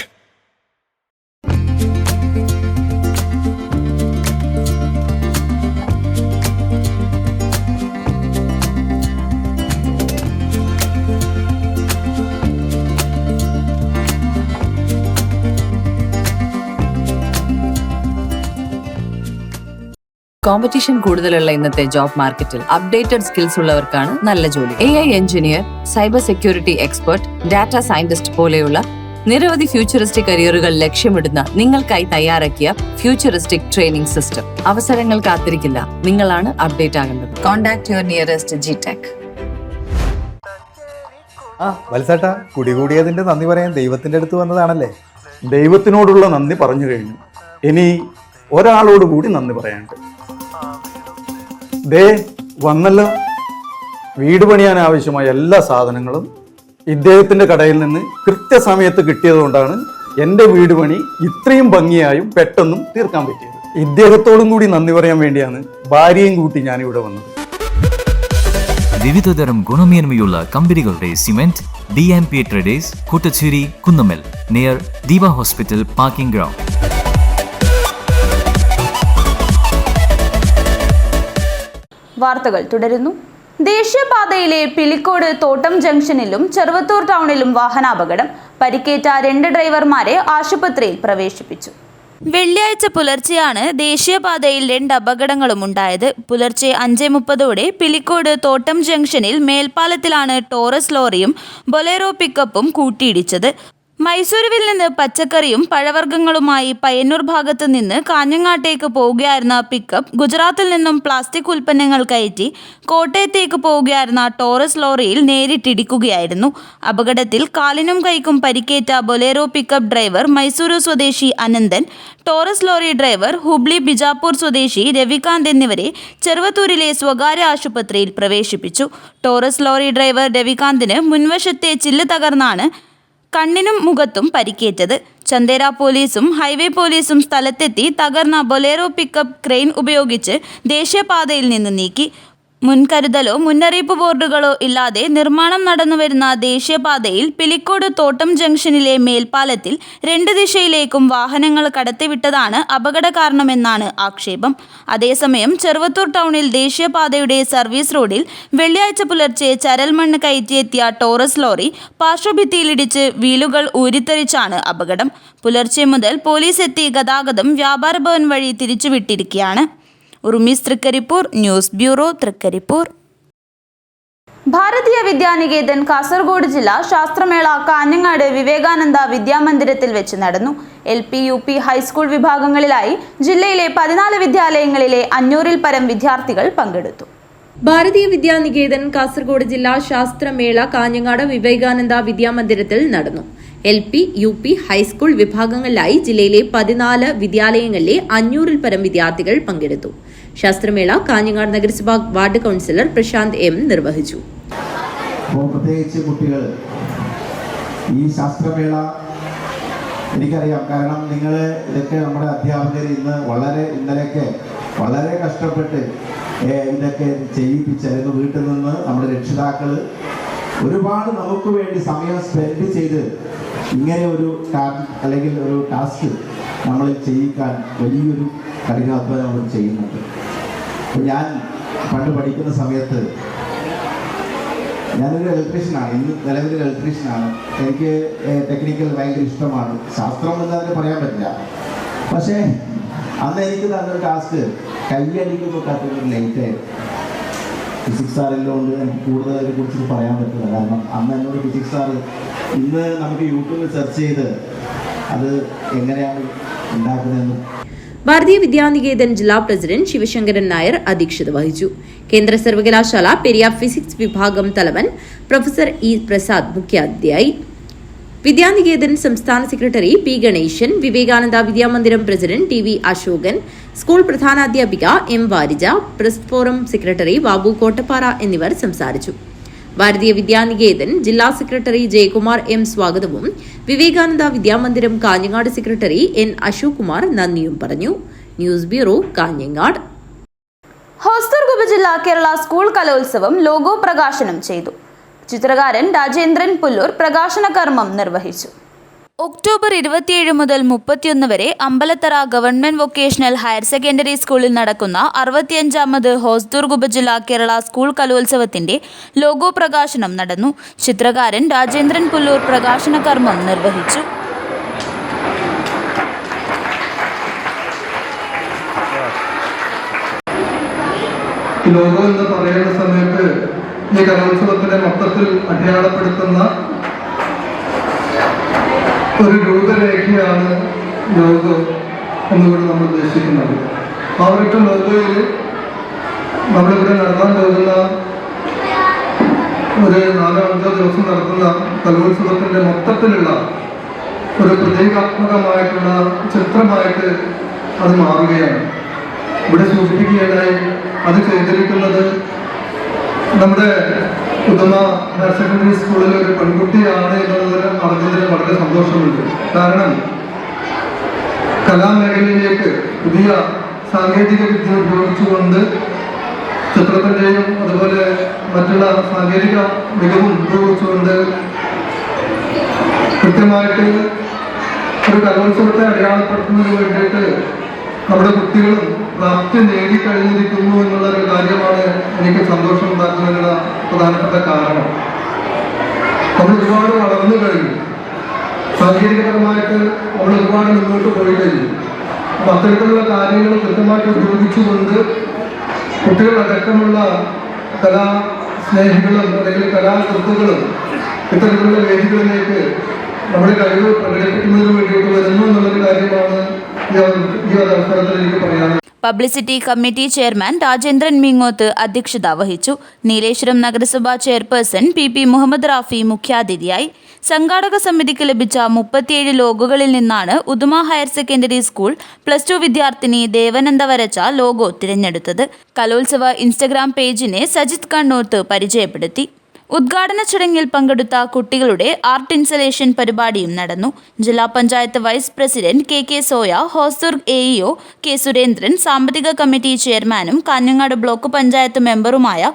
കോമ്പറ്റീഷൻ കൂടുതലുള്ള ഇന്നത്തെ ജോബ് മാർക്കറ്റിൽ അപ്ഡേറ്റഡ് സ്കിൽസ് ഉള്ളവർക്കാണ് നല്ല ജോലി. AI engineer, cyber security expert, data scientist പോലെയുള്ള നിരവധി ഫ്യൂച്ചറിസ്റ്റിക് കരിയറുകൾ ലക്ഷ്യമിടുന്ന നിങ്ങൾക്കായി തയ്യാറാക്കിയ ഫ്യൂച്ചറിസ്റ്റിക് ട്രെയിനിംഗ് സിസ്റ്റം. അവസരങ്ങൾ കാത്തിരിക്കില്ല, നിങ്ങളാണ് അപ്ഡേറ്റ് ആകേണ്ടത്. Contact your nearest GTech. വത്സേട്ടാ, കുടികൂടിയതിന്റെ നന്ദി പറയാൻ ദൈവത്തിന്റെ അടുത്ത് വന്നതാണല്ലേ? ദൈവത്തിനോടുള്ള നന്ദി പറഞ്ഞു കഴിഞ്ഞു. ഇനി ഒരാളോട് കൂടി നന്ദി പറയാനുണ്ട്. ദേ വന്നല്ലോ. വീട് പണിയാൻ ആവശ്യമായ എല്ലാ സാധനങ്ങളും ഇദ്ദേഹത്തിന്റെ കടയിൽ നിന്ന് കൃത്യസമയത്ത് കിട്ടിയതുകൊണ്ടാണ് എൻ്റെ വീട് പണി ഇത്രയും ഭംഗിയായും പെട്ടെന്നും തീർക്കാൻ പറ്റിയത്. ഇദ്ദേഹത്തോടും കൂടി നന്ദി പറയാൻ വേണ്ടിയാണ് ഭാര്യയും കൂട്ടി ഞാനിവിടെ വന്നത്. വിവിധതരം ഗുണമേന്മയുള്ള കമ്പനികളുടെ cement DMP traders, Koottacheri, Kunnamal, near Deepa hospital parking ground. വാർത്തകൾ തുടരുന്നു. ദേശീയപാതയിലെ പിലിക്കോട് തോട്ടം ജംഗ്ഷനിലും ചെറുവത്തൂർ ടൗണിലും വാഹനാപകടം. പരിക്കേറ്റ 2 ഡ്രൈവർമാരെ ആശുപത്രിയിൽ പ്രവേശിപ്പിച്ചു. വെള്ളിയാഴ്ച പുലർച്ചെയാണ് ദേശീയപാതയിൽ 2 അപകടങ്ങളും ഉണ്ടായത്. പുലർച്ചെ 5:30ഓടെ പിലിക്കോട് തോട്ടം ജംഗ്ഷനിൽ മേൽപ്പാലത്തിലാണ് ടോറസ് ലോറിയും ബൊലേറോ പിക്കപ്പും കൂട്ടിയിടിച്ചത്. മൈസൂരുവിൽ നിന്ന് പച്ചക്കറിയും പഴവർഗ്ഗങ്ങളുമായി പയ്യന്നൂർ ഭാഗത്തു നിന്ന് കാഞ്ഞങ്ങാട്ടേക്ക് പോവുകയായിരുന്ന പിക്കപ്പ് ഗുജറാത്തിൽ നിന്നും പ്ലാസ്റ്റിക് ഉൽപ്പന്നങ്ങൾ കയറ്റി കോട്ടയത്തേക്ക് പോവുകയായിരുന്ന ടോറസ് ലോറിയിൽ നേരിട്ടിടിക്കുകയായിരുന്നു. അപകടത്തിൽ കാലിനും കൈക്കും പരിക്കേറ്റ ബൊലേറോ പിക്കപ്പ് ഡ്രൈവർ മൈസൂരു സ്വദേശി Ananthan, Taurus lorry driver Hubli Bijapur സ്വദേശി രവികാന്ത് എന്നിവരെ ചെറുവത്തൂരിലെ സ്വകാര്യ ആശുപത്രിയിൽ പ്രവേശിപ്പിച്ചു. ടോറസ് ലോറി ഡ്രൈവർ രവികാന്തിന് മുൻവശത്തെ ചില്ല് തകർന്നാണ് കണ്ണിനും മുഖത്തും പരിക്കേറ്റത്. ചന്ദേര പോലീസും ഹൈവേ പോലീസും സ്ഥലത്തെത്തി തകർന്ന ബൊലേറോ പിക്കപ്പ് ക്രെയിൻ ഉപയോഗിച്ച് ദേശീയപാതയിൽ നിന്ന് നീക്കി. മുൻകരുതലോ മുന്നറിയിപ്പ് ബോർഡുകളോ ഇല്ലാതെ നിർമ്മാണം നടന്നുവരുന്ന ദേശീയപാതയിൽ പിലിക്കോട് തോട്ടം ജംഗ്ഷനിലെ മേൽപ്പാലത്തിൽ 2 ദിശയിലേക്കും വാഹനങ്ങൾ കടത്തിവിട്ടതാണ് അപകട കാരണമെന്നാണ് ആക്ഷേപം. അതേസമയം ചെറുവത്തൂർ ടൗണിൽ ദേശീയപാതയുടെ സർവീസ് റോഡിൽ വെള്ളിയാഴ്ച പുലർച്ചെ ചരൽമണ്ണ് കയറ്റിയെത്തിയ ടോറസ് ലോറി പാർശ്വഭിത്തിയിലിടിച്ച് വീലുകൾ ഊരിത്തെറിച്ചാണ് അപകടം. പുലർച്ചെ മുതൽ പോലീസ് എത്തി ഗതാഗതം വ്യാപാര ഭവൻ വഴി തിരിച്ചുവിട്ടിരിക്കുകയാണ്. ഉറുമീസ് തൃക്കരിപ്പൂർ, ന്യൂസ് ബ്യൂറോ, തൃക്കരിപ്പൂർ. ഭാരതീയ വിദ്യാനികേതൻ കാസർഗോഡ് ജില്ലാ ശാസ്ത്രമേള കാഞ്ഞങ്ങാട് വിവേകാനന്ദ വിദ്യാമന്ദിരത്തിൽ വെച്ച് നടന്നു. LP, UP, ഹൈസ്കൂൾ വിഭാഗങ്ങളിലായി ജില്ലയിലെ 14 വിദ്യാലയങ്ങളിലെ 500-ൽ പരം വിദ്യാർത്ഥികൾ പങ്കെടുത്തു. ഭാരതീയ വിദ്യാനികേതൻ കാസർഗോഡ് ജില്ലാ ശാസ്ത്രമേള കാഞ്ഞങ്ങാട് വിവേകാനന്ദ വിദ്യാമന്ദിരത്തിൽ നടന്നു. LP, UP, ഹൈസ്കൂൾ വിഭാഗങ്ങളിലായി ജില്ലയിലെ 14 വിദ്യാലയങ്ങളിലെ 500-ൽ പരം വിദ്യാർത്ഥികൾ പങ്കെടുത്തു. ശാസ്ത്രമേള കാഞ്ഞങ്ങാട് നഗരസഭാ വാർഡ് കൌൺസിലർ പ്രശാന്ത് M നിർവഹിച്ചു. പ്രത്യേകിച്ച് കുട്ടികൾ ഈ ശാസ്ത്രമേള എനിക്കറിയാം, കാരണം നിങ്ങൾ ഇതൊക്കെ നമ്മുടെ അധ്യാപകർ ഇന്നലെയൊക്കെ വളരെ കഷ്ടപ്പെട്ട് ഇതൊക്കെ ചെയ്യിപ്പിച്ചായിരുന്നു. വീട്ടിൽ നിന്ന് നമ്മുടെ രക്ഷിതാക്കൾ ഒരുപാട് നമുക്ക് വേണ്ടി സമയം സ്പെൻഡ് ചെയ്ത് ഇങ്ങനെ ഒരു അല്ലെങ്കിൽ ഒരു ടാസ്ക് നമ്മൾ ചെയ്യിക്കാൻ വലിയൊരു കഠിനാധ്വാനം നമ്മൾ ചെയ്യുന്നുണ്ട്. ഞാൻ പണ്ട് പഠിക്കുന്ന സമയത്ത് ഞാനൊരു ഇലക്ട്രീഷ്യനാണ്, ഇന്ന് നിലവിലൊരു ഇലക്ട്രീഷ്യനാണ്. എനിക്ക് ടെക്നിക്കൽ ഭയങ്കര ഇഷ്ടമാണ്. ശാസ്ത്രം എന്ന് അതിന് പറയാൻ പറ്റില്ല. പക്ഷേ അന്ന് എനിക്ക് തന്നൊരു ടാസ്ക് കയ്യടിക്കുമ്പോൾ കത്തുന്നൊരു ലൈറ്റായിരുന്നു. ഫിസിക്സ് സാറില്ലോണ്ട് എനിക്ക് കൂടുതൽ അതിനെക്കുറിച്ച് പറയാൻ പറ്റില്ല. കാരണം അന്ന് എന്നോട് ഫിസിക്സ് സാറ് ഇന്ന് നമുക്ക് യൂട്യൂബിൽ സെർച്ച് ചെയ്ത് അത് എങ്ങനെയാണ് ഉണ്ടാക്കുന്നതെന്ന്. ഭാരതീയ വിദ്യാനികേതൻ ജില്ലാ പ്രസിഡന്റ് ശിവശങ്കരൻ നായർ അധ്യക്ഷത വഹിച്ചു. കേന്ദ്ര സർവകലാശാല പെരിയാർ ഫിസിക്സ് വിഭാഗം തലവൻ പ്രൊഫസർ ഇ പ്രസാദ് മുഖ്യാതിഥിയായി. വിദ്യാനികേതൻ സംസ്ഥാന secretary P Ganesan, Vivekananda Vidyamandiram president T V Ashokan, school പ്രധാനാധ്യാപിക M Varija, press forum secretary Babu Kottappara എന്നിവർ സംസാരിച്ചു. ഭാരതീയ വിദ്യാനികേതൻ ജില്ലാ സെക്രട്ടറി ജയകുമാർ എം സ്വാഗതവും വിവേകാനന്ദ വിദ്യാമന്ദിരം കാഞ്ഞങ്ങാട് സെക്രട്ടറി എൻ അശോക് കുമാർ നന്ദിയും പറഞ്ഞു. News bureau, Kanhangad. ഹോസ്ദുർഗ് ഉപജില്ലാ കേരള സ്കൂൾ കലോത്സവം ലോഗോ പ്രകാശനം ചെയ്തു. ചിത്രകാരൻ രാജേന്ദ്രൻ പുല്ലൂർ പ്രകാശന കർമ്മം നിർവഹിച്ചു. ഒക്ടോബർ 27 മുതൽ 31 വരെ Ambalathara government vocational higher secondary സ്കൂളിൽ നടക്കുന്ന 65ാമത് ഹോസ്ദുർഗ് ഉപജില്ലാ കേരള സ്കൂൾ കലോത്സവത്തിന്റെ ലോഗോ പ്രകാശനം നടന്നു. ചിത്രകാരൻ രാജേന്ദ്രൻ പുല്ലൂർ പ്രകാശന കർമ്മം നിർവഹിച്ചു. ലോഗോ എന്ന് പറയുന്ന സമയത്ത് ഈ കലോത്സവത്തിനെ മൊത്തത്തിൽ അടയാളപ്പെടുത്തുന്ന ഒരു രൂപരേഖയാണ് ലോഗോ എന്നുകൂടി നമ്മൾ ഉദ്ദേശിക്കുന്നത്. ആ ഒരു ലോഗോയിൽ നമ്മളിവിടെ നടത്താൻ പോകുന്ന ഒരു 4-5 ദിവസം നടത്തുന്ന കലോത്സവത്തിന്റെ മൊത്തത്തിലുള്ള ഒരു പ്രതീകാത്മകമായിട്ടുള്ള ചിത്രമായിട്ട് അത് മാറുകയാണ്. ഇവിടെ സൂചിപ്പിക്കുകയായി അത് ചെയ്തിരിക്കുന്നത് നമ്മുടെ ഉദമ ഹയർ സെക്കൻഡറി സ്കൂളിലെ ഒരു പെൺകുട്ടിയാണ് എന്നുള്ളത് അറിഞ്ഞതിന് വളരെ സന്തോഷമുണ്ട്. കാരണം കലാമേഖലയിലേക്ക് പുതിയ സാങ്കേതിക വിദ്യ ഉപയോഗിച്ചുകൊണ്ട് ചിത്രത്തിൻ്റെയും അതുപോലെ മറ്റുള്ള സാങ്കേതിക മികവും ഉപയോഗിച്ചുകൊണ്ട് കൃത്യമായിട്ട് ഒരു കലോത്സവത്തെ അടയാളപ്പെടുത്തുന്നതിന് വേണ്ടിയിട്ട് നമ്മുടെ കുട്ടികളും പ്രാപ്തി നേടിക്കഴിഞ്ഞിരിക്കുന്നു എന്നുള്ളൊരു കാര്യമാണ് എനിക്ക് സന്തോഷം ഉണ്ടാക്കുന്നതിനുള്ള പ്രധാനപ്പെട്ട കാരണം. നമ്മൾ ഒരുപാട് വളർന്നു കഴിഞ്ഞു, സാങ്കേതികപരമായിട്ട് നമ്മൾ ഒരുപാട് മുന്നോട്ട് പോയി കഴിഞ്ഞു. അപ്പം അത്തരത്തിലുള്ള കാര്യങ്ങൾ കൃത്യമായിട്ട് ഉപയോഗിച്ചുകൊണ്ട് കുട്ടികളടക്കമുള്ള കലാസ്നേഹികളും അല്ലെങ്കിൽ കലാകൃത്തുക്കളും ഇത്തരത്തിലുള്ള വേദികളിലേക്ക് നമ്മുടെ കഴിവ് പ്രകടിപ്പിക്കുന്നതിന് വേണ്ടിയിട്ട് വരുന്നു എന്നുള്ളൊരു കാര്യമാണ് ഈ അവസരത്തിൽ എനിക്ക് പറയാനുള്ളത്. Publicity committee chairman Rajendran Meengoth അധ്യക്ഷത വഹിച്ചു. നീലേശ്വരം നഗരസഭാ ചെയർപേഴ്സൺ PP മുഹമ്മദ് റാഫി മുഖ്യാതിഥിയായി. സംഘാടക സമിതിക്ക് ലഭിച്ച 37 ലോഗോകളിൽ നിന്നാണ് ഉദുമ ഹയർ സെക്കൻഡറി സ്കൂൾ +2 വിദ്യാർത്ഥിനി ദേവനന്ദ വരച്ച ലോഗോ തിരഞ്ഞെടുത്തത്. കലോത്സവ ഇൻസ്റ്റഗ്രാം പേജിനെ സജിത് കണ്ണൂർത്ത് പരിചയപ്പെടുത്തി. ഉദ്ഘാടന ചടങ്ങിൽ പങ്കെടുത്ത കുട്ടികളുടെ ആർട്ട് ഇൻസ്റ്റലേഷൻ പരിപാടിയും നടന്നു. ജില്ലാ panchayat vice president KK Soya, Hosdurg AEO K Surendran, സാമ്പത്തിക കമ്മിറ്റി ചെയർമാനും കാഞ്ഞങ്ങാട് ബ്ലോക്ക് പഞ്ചായത്ത് മെമ്പറുമായ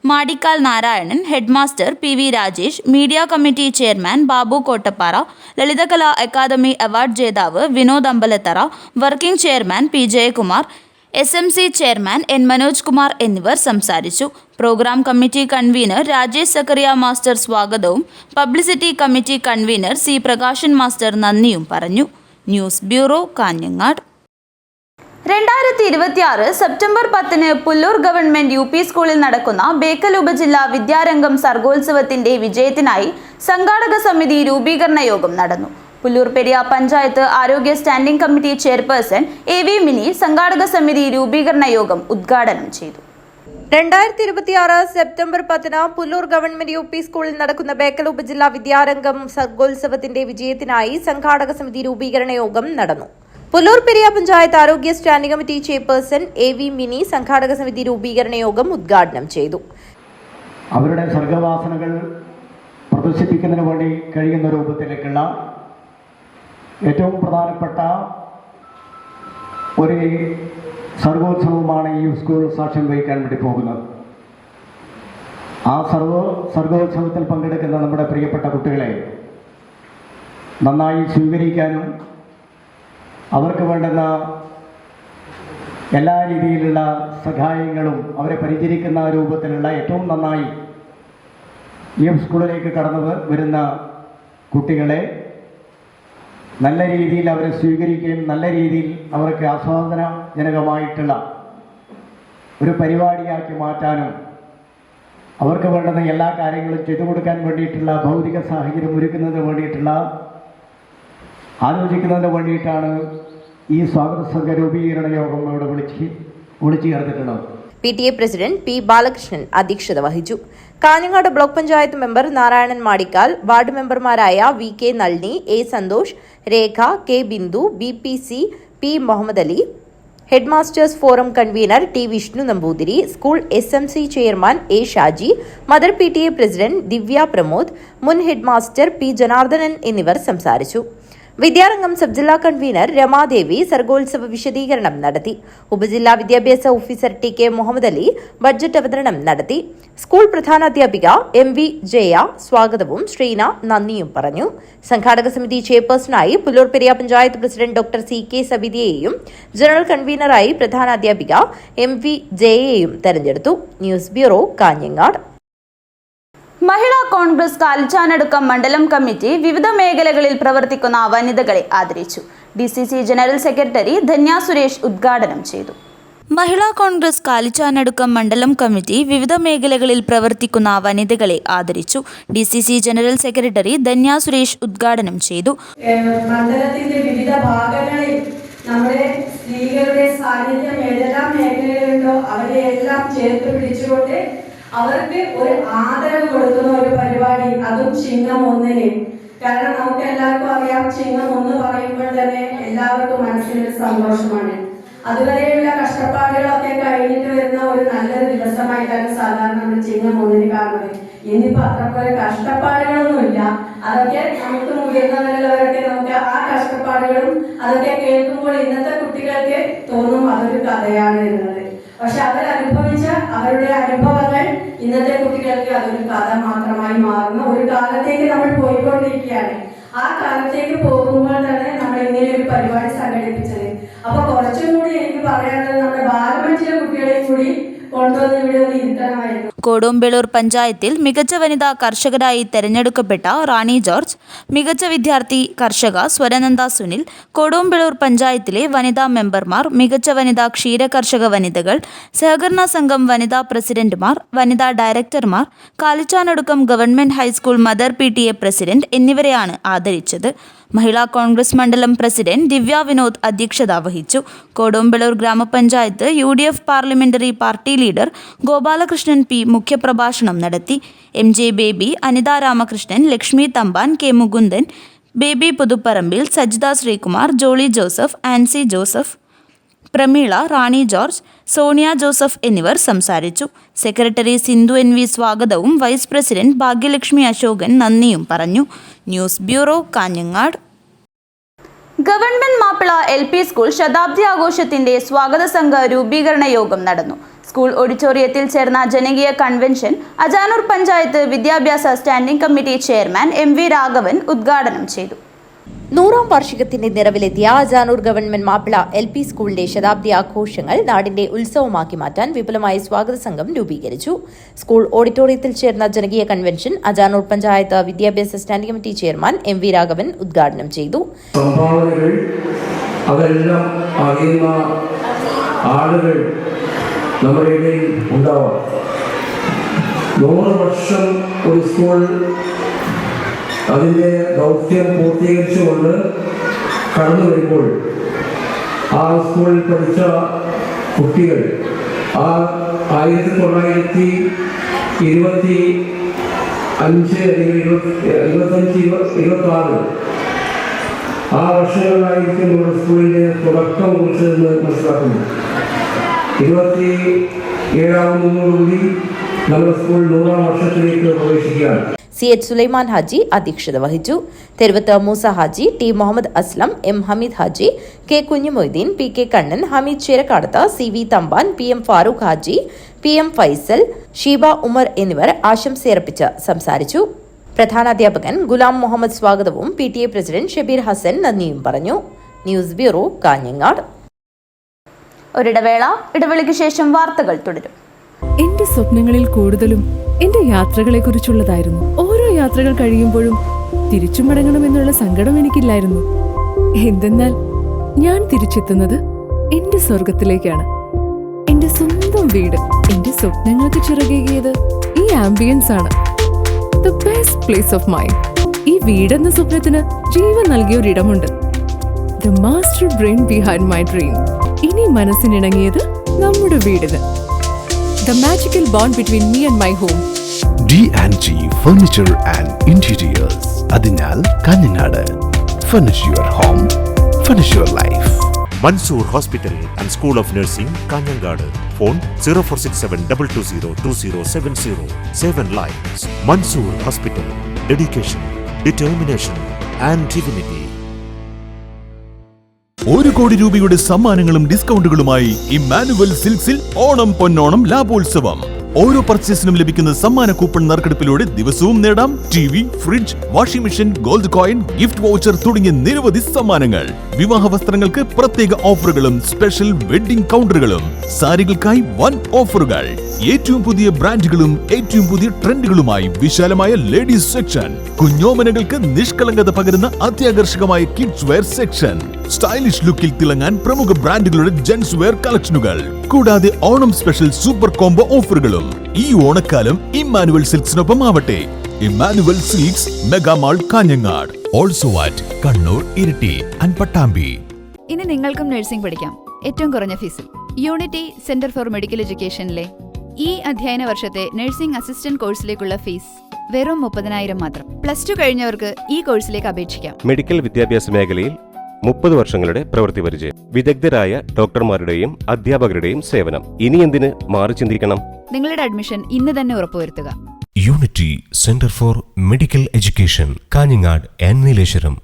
Madikkal Narayanan, headmaster PV Rajesh, media committee chairman Babu Kottappara, Lalithakala academy award ജേതാവ് Vinod Ambalathara, working chairman P Jayakumar, SMC chairman N Manoj Kumar എന്നിവർ സംസാരിച്ചു. Program committee convener Rajesh Zachariah master സ്വാഗതവും publicity committee convener C Prakashan master നന്ദിയും പറഞ്ഞു. News bureau, Kanhangad. 2026 September 10 Pullur government UP സ്കൂളിൽ നടക്കുന്ന ബേക്കൽ ഉപജില്ലാ വിദ്യാരംഗം സർഗോത്സവത്തിന്റെ വിജയത്തിനായി സംഘാടക സമിതി രൂപീകരണ യോഗം നടന്നു. പുല്ലൂർ പെരിയ പഞ്ചായത്ത് ആരോഗ്യ standing committee chairperson AV mini സംഘാടക സമിതി രൂപീകരണ യോഗം ഉദ്ഘാടനം ചെയ്തു. 2026 സെപ്റ്റംബർ 10 പുല്ലൂർ ഗവൺമെന്റ് UP സ്കൂളിൽ നടക്കുന്ന ബേക്കൽ ഉപജില്ലാ വിദ്യാരംഗം സർഗോത്സവത്തിന്റെ വിജയത്തിനായി സംഘാടക സമിതി രൂപീകരണ യോഗം നടന്നു. പുല്ലൂർ പെരിയ പഞ്ചായത്ത് ആരോഗ്യ standing committee chairperson AV mini സംഘാടക സമിതി രൂപീകരണ യോഗം ഉദ്ഘാടനം ചെയ്തു. അവരുടെ സർഗവാസനകൾ പ്രദർശിപ്പിക്കുന്നതിന് വേണ്ടി കഴിയുന്ന രൂപത്തിലേക്കുള്ള ഏറ്റവും പ്രധാനപ്പെട്ട ഒരു സർഗോത്സവമാണ് ഈ സ്കൂൾ സാക്ഷ്യം വഹിക്കാൻ വേണ്ടി പോകുന്നത്. ആ സർഗോത്സവത്തിൽ പങ്കെടുക്കുന്ന നമ്മുടെ പ്രിയപ്പെട്ട കുട്ടികളെ നന്നായി സ്വീകരിക്കാനും അവർക്ക് വേണ്ടുന്ന എല്ലാ രീതിയിലുള്ള സഹായങ്ങളും അവരെ പരിചരിക്കുന്ന രൂപത്തിലുള്ള ഏറ്റവും നന്നായി ഈ സ്കൂളിലേക്ക് കടന്നു വരുന്ന കുട്ടികളെ നല്ല രീതിയിൽ അവരെ സ്വീകരിക്കുകയും നല്ല രീതിയിൽ അവർക്ക് ആസ്വാദനജനകമായിട്ടുള്ള ഒരു പരിപാടിയാക്കി മാറ്റാനും അവർക്ക് വേണ്ടുന്ന എല്ലാ കാര്യങ്ങളും ചെയ്തു കൊടുക്കാൻ വേണ്ടിയിട്ടുള്ള ഭൗതിക സാഹചര്യം ഒരുക്കുന്നതിന് വേണ്ടിയിട്ടുള്ള ആലോചിക്കുന്നതിന് വേണ്ടിയിട്ടാണ് ഈ സ്വാഗത സംഘ രൂപീകരണ യോഗം ഇവിടെ വിളിച്ചു ചേർത്തിട്ടുള്ളത്. PTA president P. ബാലകൃഷ്ണൻ അധ്യക്ഷത വഹിച്ചു. Kanhangad block panchayat member Narayanan Madikkal, ward മെമ്പർമാരായ VK Nalini, A. Santhosh, Rekha, K. Bindu, BPC P. Muhammed Ali, headmasters forum convener T. Vishnu Namboothiri, school SMC chairman A. Shaji, mother PTA president Divya Pramod, മുൻ ഹെഡ്മാസ്റ്റർ P. ജനാർദ്ദനൻ എന്നിവർ സംസാരിച്ചു. വിദ്യാരംഗം സബ് ജില്ലാ കൺവീനർ രമാദേവി സർഗോത്സവ വിശദീകരണം നടത്തി. ഉപജില്ലാ വിദ്യാഭ്യാസ officer TK Muhammed Ali budget അവതരണം നടത്തി. സ്കൂൾ പ്രധാനാധ്യാപിക MV ജയ സ്വാഗതവും ശ്രീന നന്ദിയും പറഞ്ഞു. സംഘാടക സമിതി ചെയർപേഴ്സണായി Pullur Periya panchayat president Dr. CK സബിതയെയും ജനറൽ കൺവീനറായി പ്രധാനാധ്യാപിക MV ജയയെയും തെരഞ്ഞെടുത്തു. News bureau, Kanhangad. മഹിളാ കോൺഗ്രസ് കാലിച്ചാനടുക്കം മണ്ഡലം കമ്മിറ്റി വിവിധ മേഖലകളിൽ പ്രവർത്തിക്കുന്ന വനിതകളെ ആദരിച്ചു. DCC general secretary Dhanya Suresh ഉദ്ഘാടനം ചെയ്തു. മഹിളാ കോൺഗ്രസ് കാലിച്ചാനടുക്കം മണ്ഡലം കമ്മിറ്റി വിവിധ മേഖലകളിൽ പ്രവർത്തിക്കുന്ന വനിതകളെ ആദരിച്ചു. DCC general secretary Dhanya Suresh ഉദ്ഘാടനം ചെയ്തു. മണ്ഡലത്തിന്റെ വിവിധ ഭാഗങ്ങളിൽ നമ്മുടെ സ്ത്രീകളുടെ സാന്നിധ്യം ഏതെല്ലാം മേഖലകളിലുണ്ടോ അവരെയെല്ലാം ചേർത്ത് പിടിച്ചുകൊണ്ട് അവർക്ക് ഒരു ആദരവ് കൊടുക്കുന്ന ഒരു പരിപാടി, അതും ചിങ്ങം 1-ന്. കാരണം നമുക്ക് എല്ലാവർക്കും അറിയാം, ചിങ്ങം 1 പറയുമ്പോൾ തന്നെ എല്ലാവർക്കും മനസ്സിലൊരു സന്തോഷമാണ്. അതുവരെയുള്ള കഷ്ടപ്പാടുകളൊക്കെ കഴിഞ്ഞിട്ട് വരുന്ന ഒരു നല്ലൊരു ദിവസമായിട്ടാണ് സാധാരണ നമ്മൾ ചിങ്ങം 1-ന് കാണുന്നത്. ഇന്നിപ്പോ അത്രപോലെ കഷ്ടപ്പാടുകളൊന്നുമില്ല. അതൊക്കെ നമുക്ക് മുതിർന്നവരുള്ളവരൊക്കെ നമുക്ക് ആ കഷ്ടപ്പാടുകളും അതൊക്കെ കേൾക്കുമ്പോൾ ഇന്നത്തെ കുട്ടികൾക്ക് തോന്നും അതൊരു കഥയാണ് എന്നുള്ളത്. പക്ഷെ അവരനുഭവിച്ച അവരുടെ അനുഭവങ്ങൾ ഇന്നത്തെ കുട്ടികൾക്ക് അതൊരു കഥ മാത്രമായി മാറുന്ന ഒരു കാലത്തേക്ക് നമ്മൾ പോയിക്കൊണ്ടിരിക്കുകയാണ്. ആ കാലത്തേക്ക് പോകുമ്പോൾ തന്നെ നമ്മൾ ഇങ്ങനെ ഒരു പരിപാടി സംഘടിപ്പിച്ചത്. അപ്പൊ കുറച്ചും കൂടി എനിക്ക് പറയാനുള്ളത് നമ്മുടെ ബാലമഞ്ചിലെ കുട്ടികളെയും കൂടി കൊണ്ടുവന്ന് ഇവിടെ ഒന്ന് ഇരുത്തണമായിരുന്നു. കൊടുമ്പേളൂർ പഞ്ചായത്തിൽ മികച്ച വനിതാ കർഷകരായി തെരഞ്ഞെടുക്കപ്പെട്ട റാണി ജോർജ്, മികച്ച വിദ്യാർത്ഥി കർഷക സ്വരനന്ദ സുനിൽ, കൊടുമ്പേളൂർ പഞ്ചായത്തിലെ വനിതാ മെമ്പർമാർ, മികച്ച വനിതാ ക്ഷീര കർഷക വനിതകൾ, സഹകരണ സംഘം വനിതാ പ്രസിഡന്റുമാർ, വനിതാ ഡയറക്ടർമാർ, Kalichanadukkam government high school mother PTA president എന്നിവരെയാണ് ആദരിച്ചത്. മഹിളാ കോൺഗ്രസ് മണ്ഡലം പ്രസിഡന്റ് ദിവ്യ വിനോദ് അധ്യക്ഷത വഹിച്ചു. കൊടുമ്പേളൂർ ഗ്രാമപഞ്ചായത്ത് UDF parliamentary party leader Gopalakrishnan P മുഖ്യപ്രഭാഷണം നടത്തി. MJ ബേബി, അനിത രാമകൃഷ്ണൻ, ലക്ഷ്മി തമ്പാൻ, K മുകുന്ദൻ, ബേബി പുതുപ്പറമ്പിൽ, സജിത ശ്രീകുമാർ, ജോളി ജോസഫ്, ആൻസി ജോസഫ്, പ്രമീള, റാണി ജോർജ്, സോണിയ ജോസഫ് എന്നിവർ സംസാരിച്ചു. സെക്രട്ടറി സിന്ധു NV സ്വാഗതവും വൈസ് പ്രസിഡന്റ് ഭാഗ്യലക്ഷ്മി അശോകൻ നന്ദിയും പറഞ്ഞു. News bureau, Kanhangad. Government Mappila LP school ശതാബ്ദി ആഘോഷത്തിന്റെ സ്വാഗത സംഘ രൂപീകരണ യോഗം നടന്നു. സ്കൂൾ ഓഡിറ്റോറിയത്തിൽ ചേർന്ന ജനകീയ കൺവെൻഷൻ അജാനൂർ പഞ്ചായത്ത് വിദ്യാഭ്യാസ standing committee chairman MV Raghavan ഉദ്ഘാടനം ചെയ്തു. 100ാം വാർഷികത്തിന്റെ നിറവിലെത്തിയ അജാനൂർ ഗവൺമെന്റ് മാപ്പിള LP സ്കൂളിന്റെ ശതാബ്ദി ആഘോഷങ്ങൾ നാടിന്റെ ഉത്സവമാക്കി മാറ്റാൻ വിപുലമായ സ്വാഗത സംഘം രൂപീകരിച്ചു. സ്കൂൾ ഓഡിറ്റോറിയത്തിൽ ചേർന്ന ജനകീയ കൺവെൻഷൻ അജാനൂർ പഞ്ചായത്ത് വിദ്യാഭ്യാസ standing committee chairman MV Raghavan ഉദ്ഘാടനം ചെയ്തു. അതെല്ലാം അറിയുന്ന ആളുകൾ നമ്മുടെ ഇടയിൽ ഉണ്ടാവാം. 100 വർഷം ഒരു സ്കൂൾ അതിൻ്റെ ദൗത്യം പൂർത്തീകരിച്ചുകൊണ്ട് കടന്നു വരുമ്പോൾ ആ സ്കൂളിൽ പഠിച്ച കുട്ടികൾ ആ 1925-26 ആ വർഷങ്ങളിലായിരിക്കും നമ്മുടെ സ്കൂളിൻ്റെ തുടക്കം കുറിച്ചതെന്ന് മനസ്സിലാക്കുന്നു. 27-ാമതോടുകൂടി നമ്മുടെ സ്കൂൾ 100-ാം വർഷത്തിലേക്ക് പ്രവേശിക്കുകയാണ്. CH സുലൈമാൻ ഹാജി അധ്യക്ഷത വഹിച്ചു. Theruvath Moosa Haji, T Muhammed Aslam, M Hameed Haji, K Kunhumoideen, P K Kannan, Hameed Cherakkadath, CV Thampan, PM Farooq Haji, PM Faisal, Sheeba Umar എന്നിവർ ആശംസയർപ്പിച്ച് സംസാരിച്ചു. പ്രധാനാധ്യാപകൻ ഗുലാം മുഹമ്മദ് സ്വാഗതവും PTA പ്രസിഡന്റ് ഷബീർ ഹസൻ നന്ദിയും പറഞ്ഞു. News bureau, Kanhangad. ഇടവേളയ്ക്ക് ശേഷം വാർത്തകൾ തുടരും. എന്റെ സ്വപ്നങ്ങളിൽ കൂടുതലും എന്റെ യാത്രകളെ കുറിച്ചുള്ളതായിരുന്നു. ഓരോ യാത്രകൾ കഴിയുമ്പോഴും തിരിച്ചു മടങ്ങണമെന്നുള്ള സങ്കടം എനിക്കില്ലായിരുന്നു. എന്തെന്നാൽ ഞാൻ തിരിച്ചെത്തുന്നത് എന്റെ സ്വർഗത്തിലേക്കാണ്. എന്റെ സ്വന്തം വീട്. എന്റെ സ്വപ്നങ്ങൾക്ക് ചിറകേകിയത് ഈ ആംബിയൻസ് ആണ്. The best place of mind. ഈ വീടെന്ന സ്വപ്നത്തിന് ജീവൻ നൽകിയ ഒരിടമുണ്ട്. The master brain behind my dream. ഇനി മനസ്സിനിണങ്ങിയത് നമ്മുടെ വീടിന്. The magical bond between me and my home. D&G Furniture and Interiors. അതിനാൽ Kanhangad. Furnish your home, furnish your life. Mansoor Hospital and School of Nursing, Kanyangadu. Phone 0467-220-2070. 7 lives. Mansoor Hospital. Dedication, determination and dignity. 1 കോടി രൂപയുടെ സമ്മാനങ്ങളും ഡിസ്കൗണ്ടുകളുമായി Emmanuel സിൽക്സിൽ Onam പൊന്നോണം ലാഭോത്സവം. ഓരോ പർച്ചേസിനും ലഭിക്കുന്ന സമ്മാന coupon നറുക്കെടുപ്പിലൂടെ ദിവസവും നേടാം TV, fridge, washing machine, gold coin, gift voucher തുടങ്ങിയ നിരവധി സമ്മാനങ്ങൾ. വിവാഹ വസ്ത്രങ്ങൾക്ക് പ്രത്യേക ഓഫറുകളും സ്പെഷ്യൽ വെഡിംഗ് കൗണ്ടറുകളും. സാരികൾക്കായി വൻ ഓഫറുകൾ. ഏറ്റവും പുതിയ ബ്രാൻഡുകളും ഏറ്റവും പുതിയ ട്രെൻഡുകളുമായി വിശാലമായ ലേഡീസ് സെക്ഷൻ. കുഞ്ഞോമനകൾക്ക് നിഷ്കളങ്കത പകരുന്ന അത്യാകർഷകമായ കിഡ്സ് വെയർ സെക്ഷൻ. സ്റ്റൈലിഷ് ലുക്കിൽ തിളങ്ങാൻ പ്രമുഖ ബ്രാൻഡുകളുടെ ജെന്റ്സ് വെയർ കളക്ഷനുകൾ. കൂടാതെ ഓണം സ്പെഷ്യൽ സൂപ്പർ കോംബോ ഓഫറുകളും. ഈ ഓണക്കാലം ഇമ്മാനുവൽ സിൽക്സിനൊപ്പം ആവട്ടെ. Emmanuel silks, mega mall, Kanhangad. Also at Kannur, Iritty and Pattambi. ഇനി നിങ്ങൾക്കും നഴ്സിംഗ് പഠിക്കാം ഏറ്റവും കുറഞ്ഞ ഫീസിൽ. യൂണിറ്റി സെന്റർ ഫോർ മെഡിക്കൽ എഡ്യൂക്കേഷനിലെ ഈ അധ്യയന വർഷത്തെ നഴ്സിംഗ് അസിസ്റ്റന്റ് കോഴ്സിലേക്കുള്ള ഫീസ് വെറും 30,000 മാത്രം. +2 കഴിഞ്ഞവർക്ക് ഈ കോഴ്സിലേക്ക് അപേക്ഷിക്കാം. മെഡിക്കൽ വിദ്യാഭ്യാസ മേഖലയിൽ 30 വർഷങ്ങളുടെ പ്രവൃത്തി പരിചയം. വിദഗ്ധരായ ഡോക്ടർമാരുടെയും അധ്യാപകരുടെയും സേവനം. ഇനി എന്തിന് മാറി ചിന്തിക്കണം? നിങ്ങളുടെ അഡ്മിഷൻ ഇന്ന് തന്നെ ഉറപ്പുവരുത്തുക. Unity centre for medical education, Kanhangad and Nileshwaram.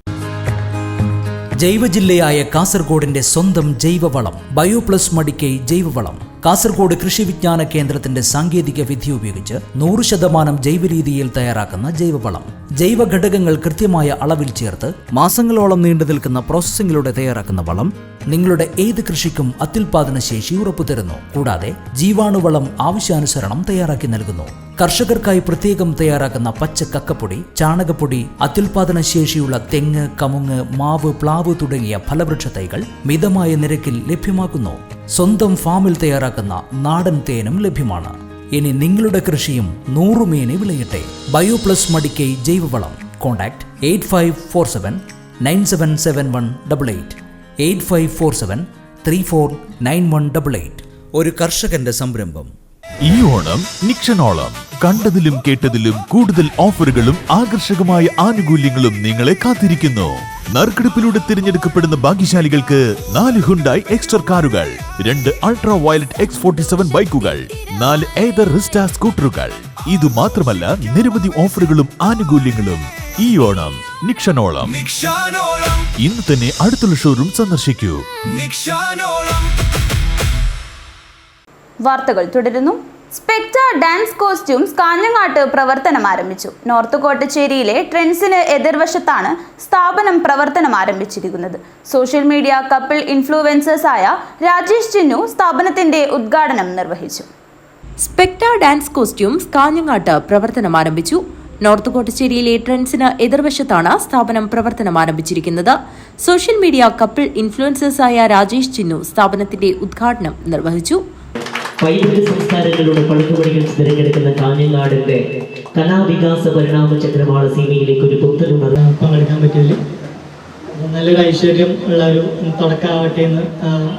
ജൈവജില്ലയായ കാസർഗോഡിന്റെ സ്വന്തം ജൈവവളം ബയോപ്ലസ് മടിക്കൈ ജൈവവളം. കാസർഗോഡ് കൃഷി വിജ്ഞാന കേന്ദ്രത്തിന്റെ സാങ്കേതിക വിദ്യ ഉപയോഗിച്ച് 100% ജൈവരീതിയിൽ തയ്യാറാക്കുന്ന ജൈവവളം. ജൈവ ഘടകങ്ങൾ കൃത്യമായ അളവിൽ ചേർത്ത് മാസങ്ങളോളം നീണ്ടു നിൽക്കുന്ന പ്രോസസ്സിംഗിലൂടെ തയ്യാറാക്കുന്ന വളം നിങ്ങളുടെ ഏത് കൃഷിക്കും അത്യുൽപാദന ശേഷി ഉറപ്പുതരുന്നു. കൂടാതെ ജീവാണുവളം ആവശ്യാനുസരണം തയ്യാറാക്കി നൽകുന്നു. കർഷകർക്കായി പ്രത്യേകം തയ്യാറാക്കുന്ന പച്ച കക്കപ്പൊടി, ചാണകപ്പൊടി, അത്യുൽപാദന ശേഷിയുള്ള തെങ്ങ്, കമുങ്ങ്, മാവ്, പ്ലാവ് തുടങ്ങിയ ഫലവൃക്ഷ തൈകൾ മിതമായ നിരക്കിൽ ലഭ്യമാക്കുന്നു. സ്വന്തം ഫാമിൽ തയ്യാറാക്കുന്ന നാടൻ തേനും ലഭ്യമാണ്. ഇനി നിങ്ങളുടെ കൃഷിയും 100 മേനി വിളയട്ടെ. ബയോപ്ലസ് മടിക്കൈ ജൈവവളം. കോൺടാക്ട് 8547977188 8547349188. ഒരു കർഷകന്റെ സംരംഭം. ഈ ഓണം നിക്ഷനോളം. കണ്ടതിലും കേട്ടതിലും കൂടുതൽ ഓഫറുകളും ആകർഷകമായ ആനുകൂല്യങ്ങളും നിങ്ങളെ കാത്തിരിക്കുന്നു. നറുക്കെടുപ്പിലൂടെ തിരഞ്ഞെടുക്കപ്പെടുന്ന ഭാഗ്യശാലികൾക്ക് 4 ഹുണ്ടായി എക്സ്റ്റർ കാറുകൾ, 2 അൾട്രാ വയലറ്റ് X47 ബൈക്കുകൾ, 4 ഏതർ റിസ്റ്റ സ്കൂട്ടറുകൾ. ഇതുമാത്രമല്ല, നിരവധി ഓഫറുകളും ആനുകൂല്യങ്ങളും. ഈ ഓണം നിക്ഷനോളം. ഇന്ന് തന്നെ അടുത്തുള്ള ഷോറൂം സന്ദർശിക്കൂ. വാർത്തകൾ തുടരുന്നു. സ്പെക്ടർ ഡാൻസ് കോസ്റ്റ്യൂംസ് കാഞ്ഞങ്ങാട്ട് പ്രവർത്തനം ആരംഭിച്ചു. നോർത്ത് കോട്ടച്ചേരിയിലെ ട്രെൻഡ്സിന് എതിർവശത്താണ് സ്ഥാപനം പ്രവർത്തനം ആരംഭിച്ചിരിക്കുന്നത്. സോഷ്യൽ മീഡിയ കപ്പിൾ ഇൻഫ്ലുവൻസേഴ്സായ രാജേഷ് ചിന്നു സ്ഥാപനത്തിന്റെ ഉദ്ഘാടനം നിർവഹിച്ചു. സ്പെക്ടർ ഡാൻസ് കോസ്റ്റ്യൂംസ് കാഞ്ഞങ്ങാട്ട് പ്രവർത്തനം ആരംഭിച്ചു. നോർത്ത് കോട്ടച്ചേരിയിലെ ട്രെൻഡ്സിന് എതിർവശത്താണ് സ്ഥാപനം പ്രവർത്തനം ആരംഭിച്ചിരിക്കുന്നത്. സോഷ്യൽ മീഡിയ കപ്പിൾ ഇൻഫ്ലുവൻസേഴ്സായ രാജേഷ് ചിന്നു സ്ഥാപനത്തിന്റെ ഉദ്ഘാടനം നിർവഹിച്ചു. വൈവിധ്യ സംസ്കാരങ്ങളുടെ പളുക്കുപടികൾ തിരഞ്ഞെടുക്കുന്ന കാഞ്ഞങ്ങാടിന്റെ കലാവികാസ പരിണാമ ചക്രവാള സീമയിലേക്ക് ഒരു പുത്തനുണർവ് പങ്കെടുക്കാൻ പറ്റിയതിൽ നല്ലൊരു ഐശ്വര്യം ഉള്ള ഒരു തുടക്കമാവട്ടെ എന്ന്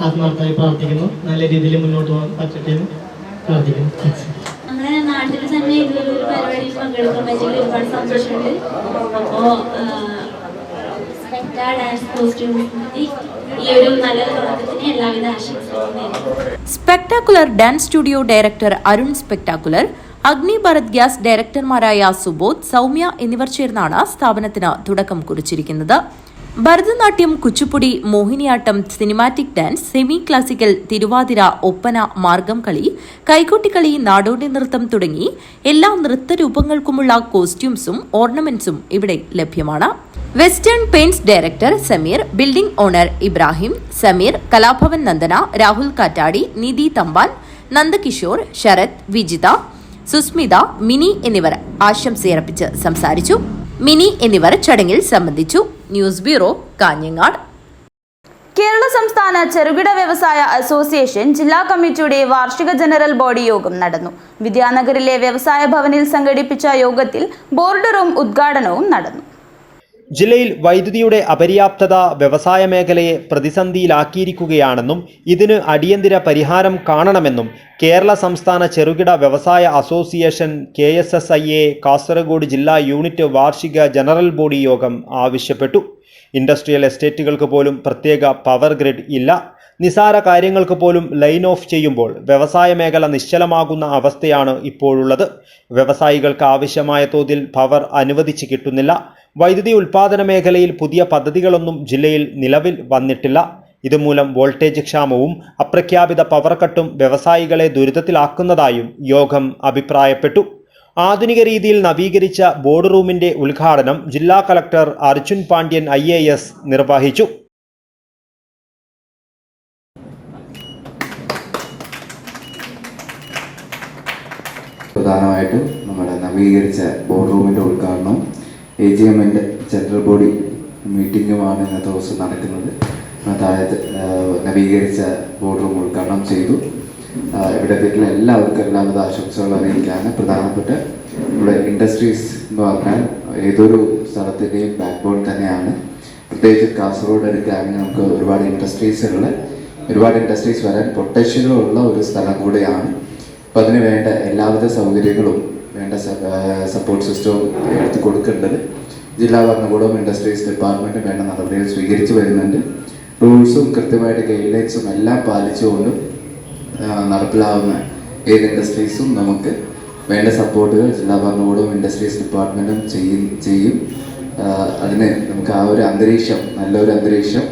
ആത്മാർത്ഥമായി പ്രാർത്ഥിക്കുന്നു. നല്ല രീതിയിൽ മുന്നോട്ട് പോകാൻ പറ്റട്ടെ എന്ന് പ്രാർത്ഥിക്കുന്നു. അങ്ങനെ നാട്ടിൽ തന്നെ ഇതൊരു പരിപാടിയിൽ പങ്കെടുക്കാൻ പറ്റിയതിൽ ഒരുപാട് സന്തോഷമുണ്ട്. അപ്പോൾ ഡാൻസ് കോസ്റ്റ്യൂംസ് ഈ ഒരു നല്ല തുടക്കത്തിന് എല്ലാവിധ ആശംസകളും. Spectacular dance studio director Arun spectacular, Agni Bharat gas ഡയറക്ടർമാരായ സുബോധ്, സൗമ്യ എന്നിവർ ചേർന്നാണ് സ്ഥാപനത്തിന് തുടക്കം കുറിച്ചിരിക്കുന്നത്. Bharatanatyam, Kuchipudi, Mohiniyattam, cinematic dance, semi classical, Thiruvathira, Oppana, Margam kali, കൈകൊട്ടിക്കളി, നാടോടി നൃത്തം തുടങ്ങി എല്ലാ നൃത്തരൂപങ്ങൾക്കുമുള്ള കോസ്റ്റ്യൂംസും ഓർണമെന്റ്സും ഇവിടെ ലഭ്യമാണ്. Western paints director Sameer, building owner Ibrahim, Sameer, Kalabhavan Nandana, Rahul Kattadi, Nidhi Thampan, Nandakishore, Sharath, Vijitha, Susmitha, Mini എന്നിവർ ആശംസയർപ്പിച്ച് സംസാരിച്ചു. മിനി എന്നിവർ ചടങ്ങിൽ സംബന്ധിച്ചു. News bureau, Kanhangad. കേരള സംസ്ഥാന ചെറുകിട വ്യവസായ അസോസിയേഷൻ ജില്ലാ കമ്മിറ്റിയുടെ വാർഷിക ജനറൽ ബോഡി യോഗം നടന്നു. വിദ്യാനഗറിലെ വ്യവസായ ഭവനിൽ സംഘടിപ്പിച്ച യോഗത്തിൽ ബോർഡ് റൂം ഉദ്ഘാടനവും നടന്നു. ജില്ലയിൽ വൈദ്യുതിയുടെ അപര്യാപ്തത വ്യവസായ മേഖലയെ പ്രതിസന്ധിയിലാക്കിയിരിക്കുകയാണെന്നും ഇതിന് അടിയന്തര പരിഹാരം കാണണമെന്നും കേരള സംസ്ഥാന ചെറുകിട വ്യവസായ അസോസിയേഷൻ KSSIA കാസർഗോഡ് ജില്ലാ യൂണിറ്റ് വാർഷിക ജനറൽ ബോഡി യോഗം ആവശ്യപ്പെട്ടു. ഇൻഡസ്ട്രിയൽ എസ്റ്റേറ്റുകൾക്ക് പോലും പ്രത്യേക പവർ ഗ്രിഡ് ഇല്ല. നിസാര കാര്യങ്ങൾക്ക് പോലും ലൈൻ ഓഫ് ചെയ്യുമ്പോൾ വ്യവസായ മേഖല നിശ്ചലമാകുന്ന അവസ്ഥയാണ് ഇപ്പോഴുള്ളത്. വ്യവസായികൾക്ക് ആവശ്യമായ തോതിൽ പവർ അനുവദിച്ച് കിട്ടുന്നില്ല. വൈദ്യുതി ഉൽപ്പാദന മേഖലയിൽ പുതിയ പദ്ധതികളൊന്നും ജില്ലയിൽ നിലവിൽ വന്നിട്ടില്ല. ഇതുമൂലം വോൾട്ടേജ് ക്ഷാമവും അപ്രഖ്യാപിത പവർ കട്ടും വ്യവസായികളെ ദുരിതത്തിലാക്കുന്നതായും യോഗം അഭിപ്രായപ്പെട്ടു. ആധുനിക രീതിയിൽ നവീകരിച്ച ബോർഡ് റൂമിന്റെ ഉദ്ഘാടനം ജില്ലാ കളക്ടർ അർജുൻ പാണ്ഡ്യൻ IAS നിർവഹിച്ചു. പ്രധാനമായിട്ടും നമ്മുടെ നവീകരിച്ച ബോർഡ് റൂമിൻ്റെ ഉദ്ഘാടനം AGMൻ്റെ ജനറൽ ബോഡി മീറ്റിംഗുമാണ് ഇന്നത്തെ ദിവസം നടക്കുന്നത്. അതായത് നവീകരിച്ച ബോർഡ് റൂം ഉദ്ഘാടനം ചെയ്തു. ഇവിടെ എത്തിയിട്ടുള്ള എല്ലാവർക്കും എല്ലാവിധ ആശംസകൾ അറിയിക്കുകയാണ്. പ്രധാനപ്പെട്ട ഇവിടെ ഇൻഡസ്ട്രീസ് എന്ന് പറഞ്ഞാൽ ഏതൊരു സ്ഥലത്തിൻ്റെയും ബാക്ക് ബോൺ തന്നെയാണ്. പ്രത്യേകിച്ച് കാസർഗോഡ് എടുക്കുകയാണെങ്കിൽ നമുക്ക് ഒരുപാട് ഇൻഡസ്ട്രീസ് വരാൻ പൊട്ടൻഷ്യലുള്ള ഒരു സ്ഥലം കൂടെയാണ്. അപ്പോൾ അതിന് വേണ്ട എല്ലാവിധ സൗകര്യങ്ങളും വേണ്ട സപ്പോർട്ട് സിസ്റ്റവും എടുത്ത് കൊടുക്കേണ്ടത് ജില്ലാ ഭരണകൂടവും ഇൻഡസ്ട്രീസ് ഡിപ്പാർട്ട്മെൻറ്റും വേണ്ട നടപടികൾ സ്വീകരിച്ചു വരുന്നുണ്ട്. റൂൾസും കൃത്യമായിട്ട് ഗൈഡ് ലൈൻസും എല്ലാം പാലിച്ചുകൊണ്ടും നടപ്പിലാവുന്ന ഏത് ഇൻഡസ്ട്രീസും നമുക്ക് വേണ്ട സപ്പോർട്ടുകൾ ജില്ലാ ഭരണകൂടവും ഇൻഡസ്ട്രീസ് ഡിപ്പാർട്ട്മെൻറ്റും ചെയ്യും. അതിന് നമുക്ക് ആ ഒരു നല്ലൊരു അന്തരീക്ഷം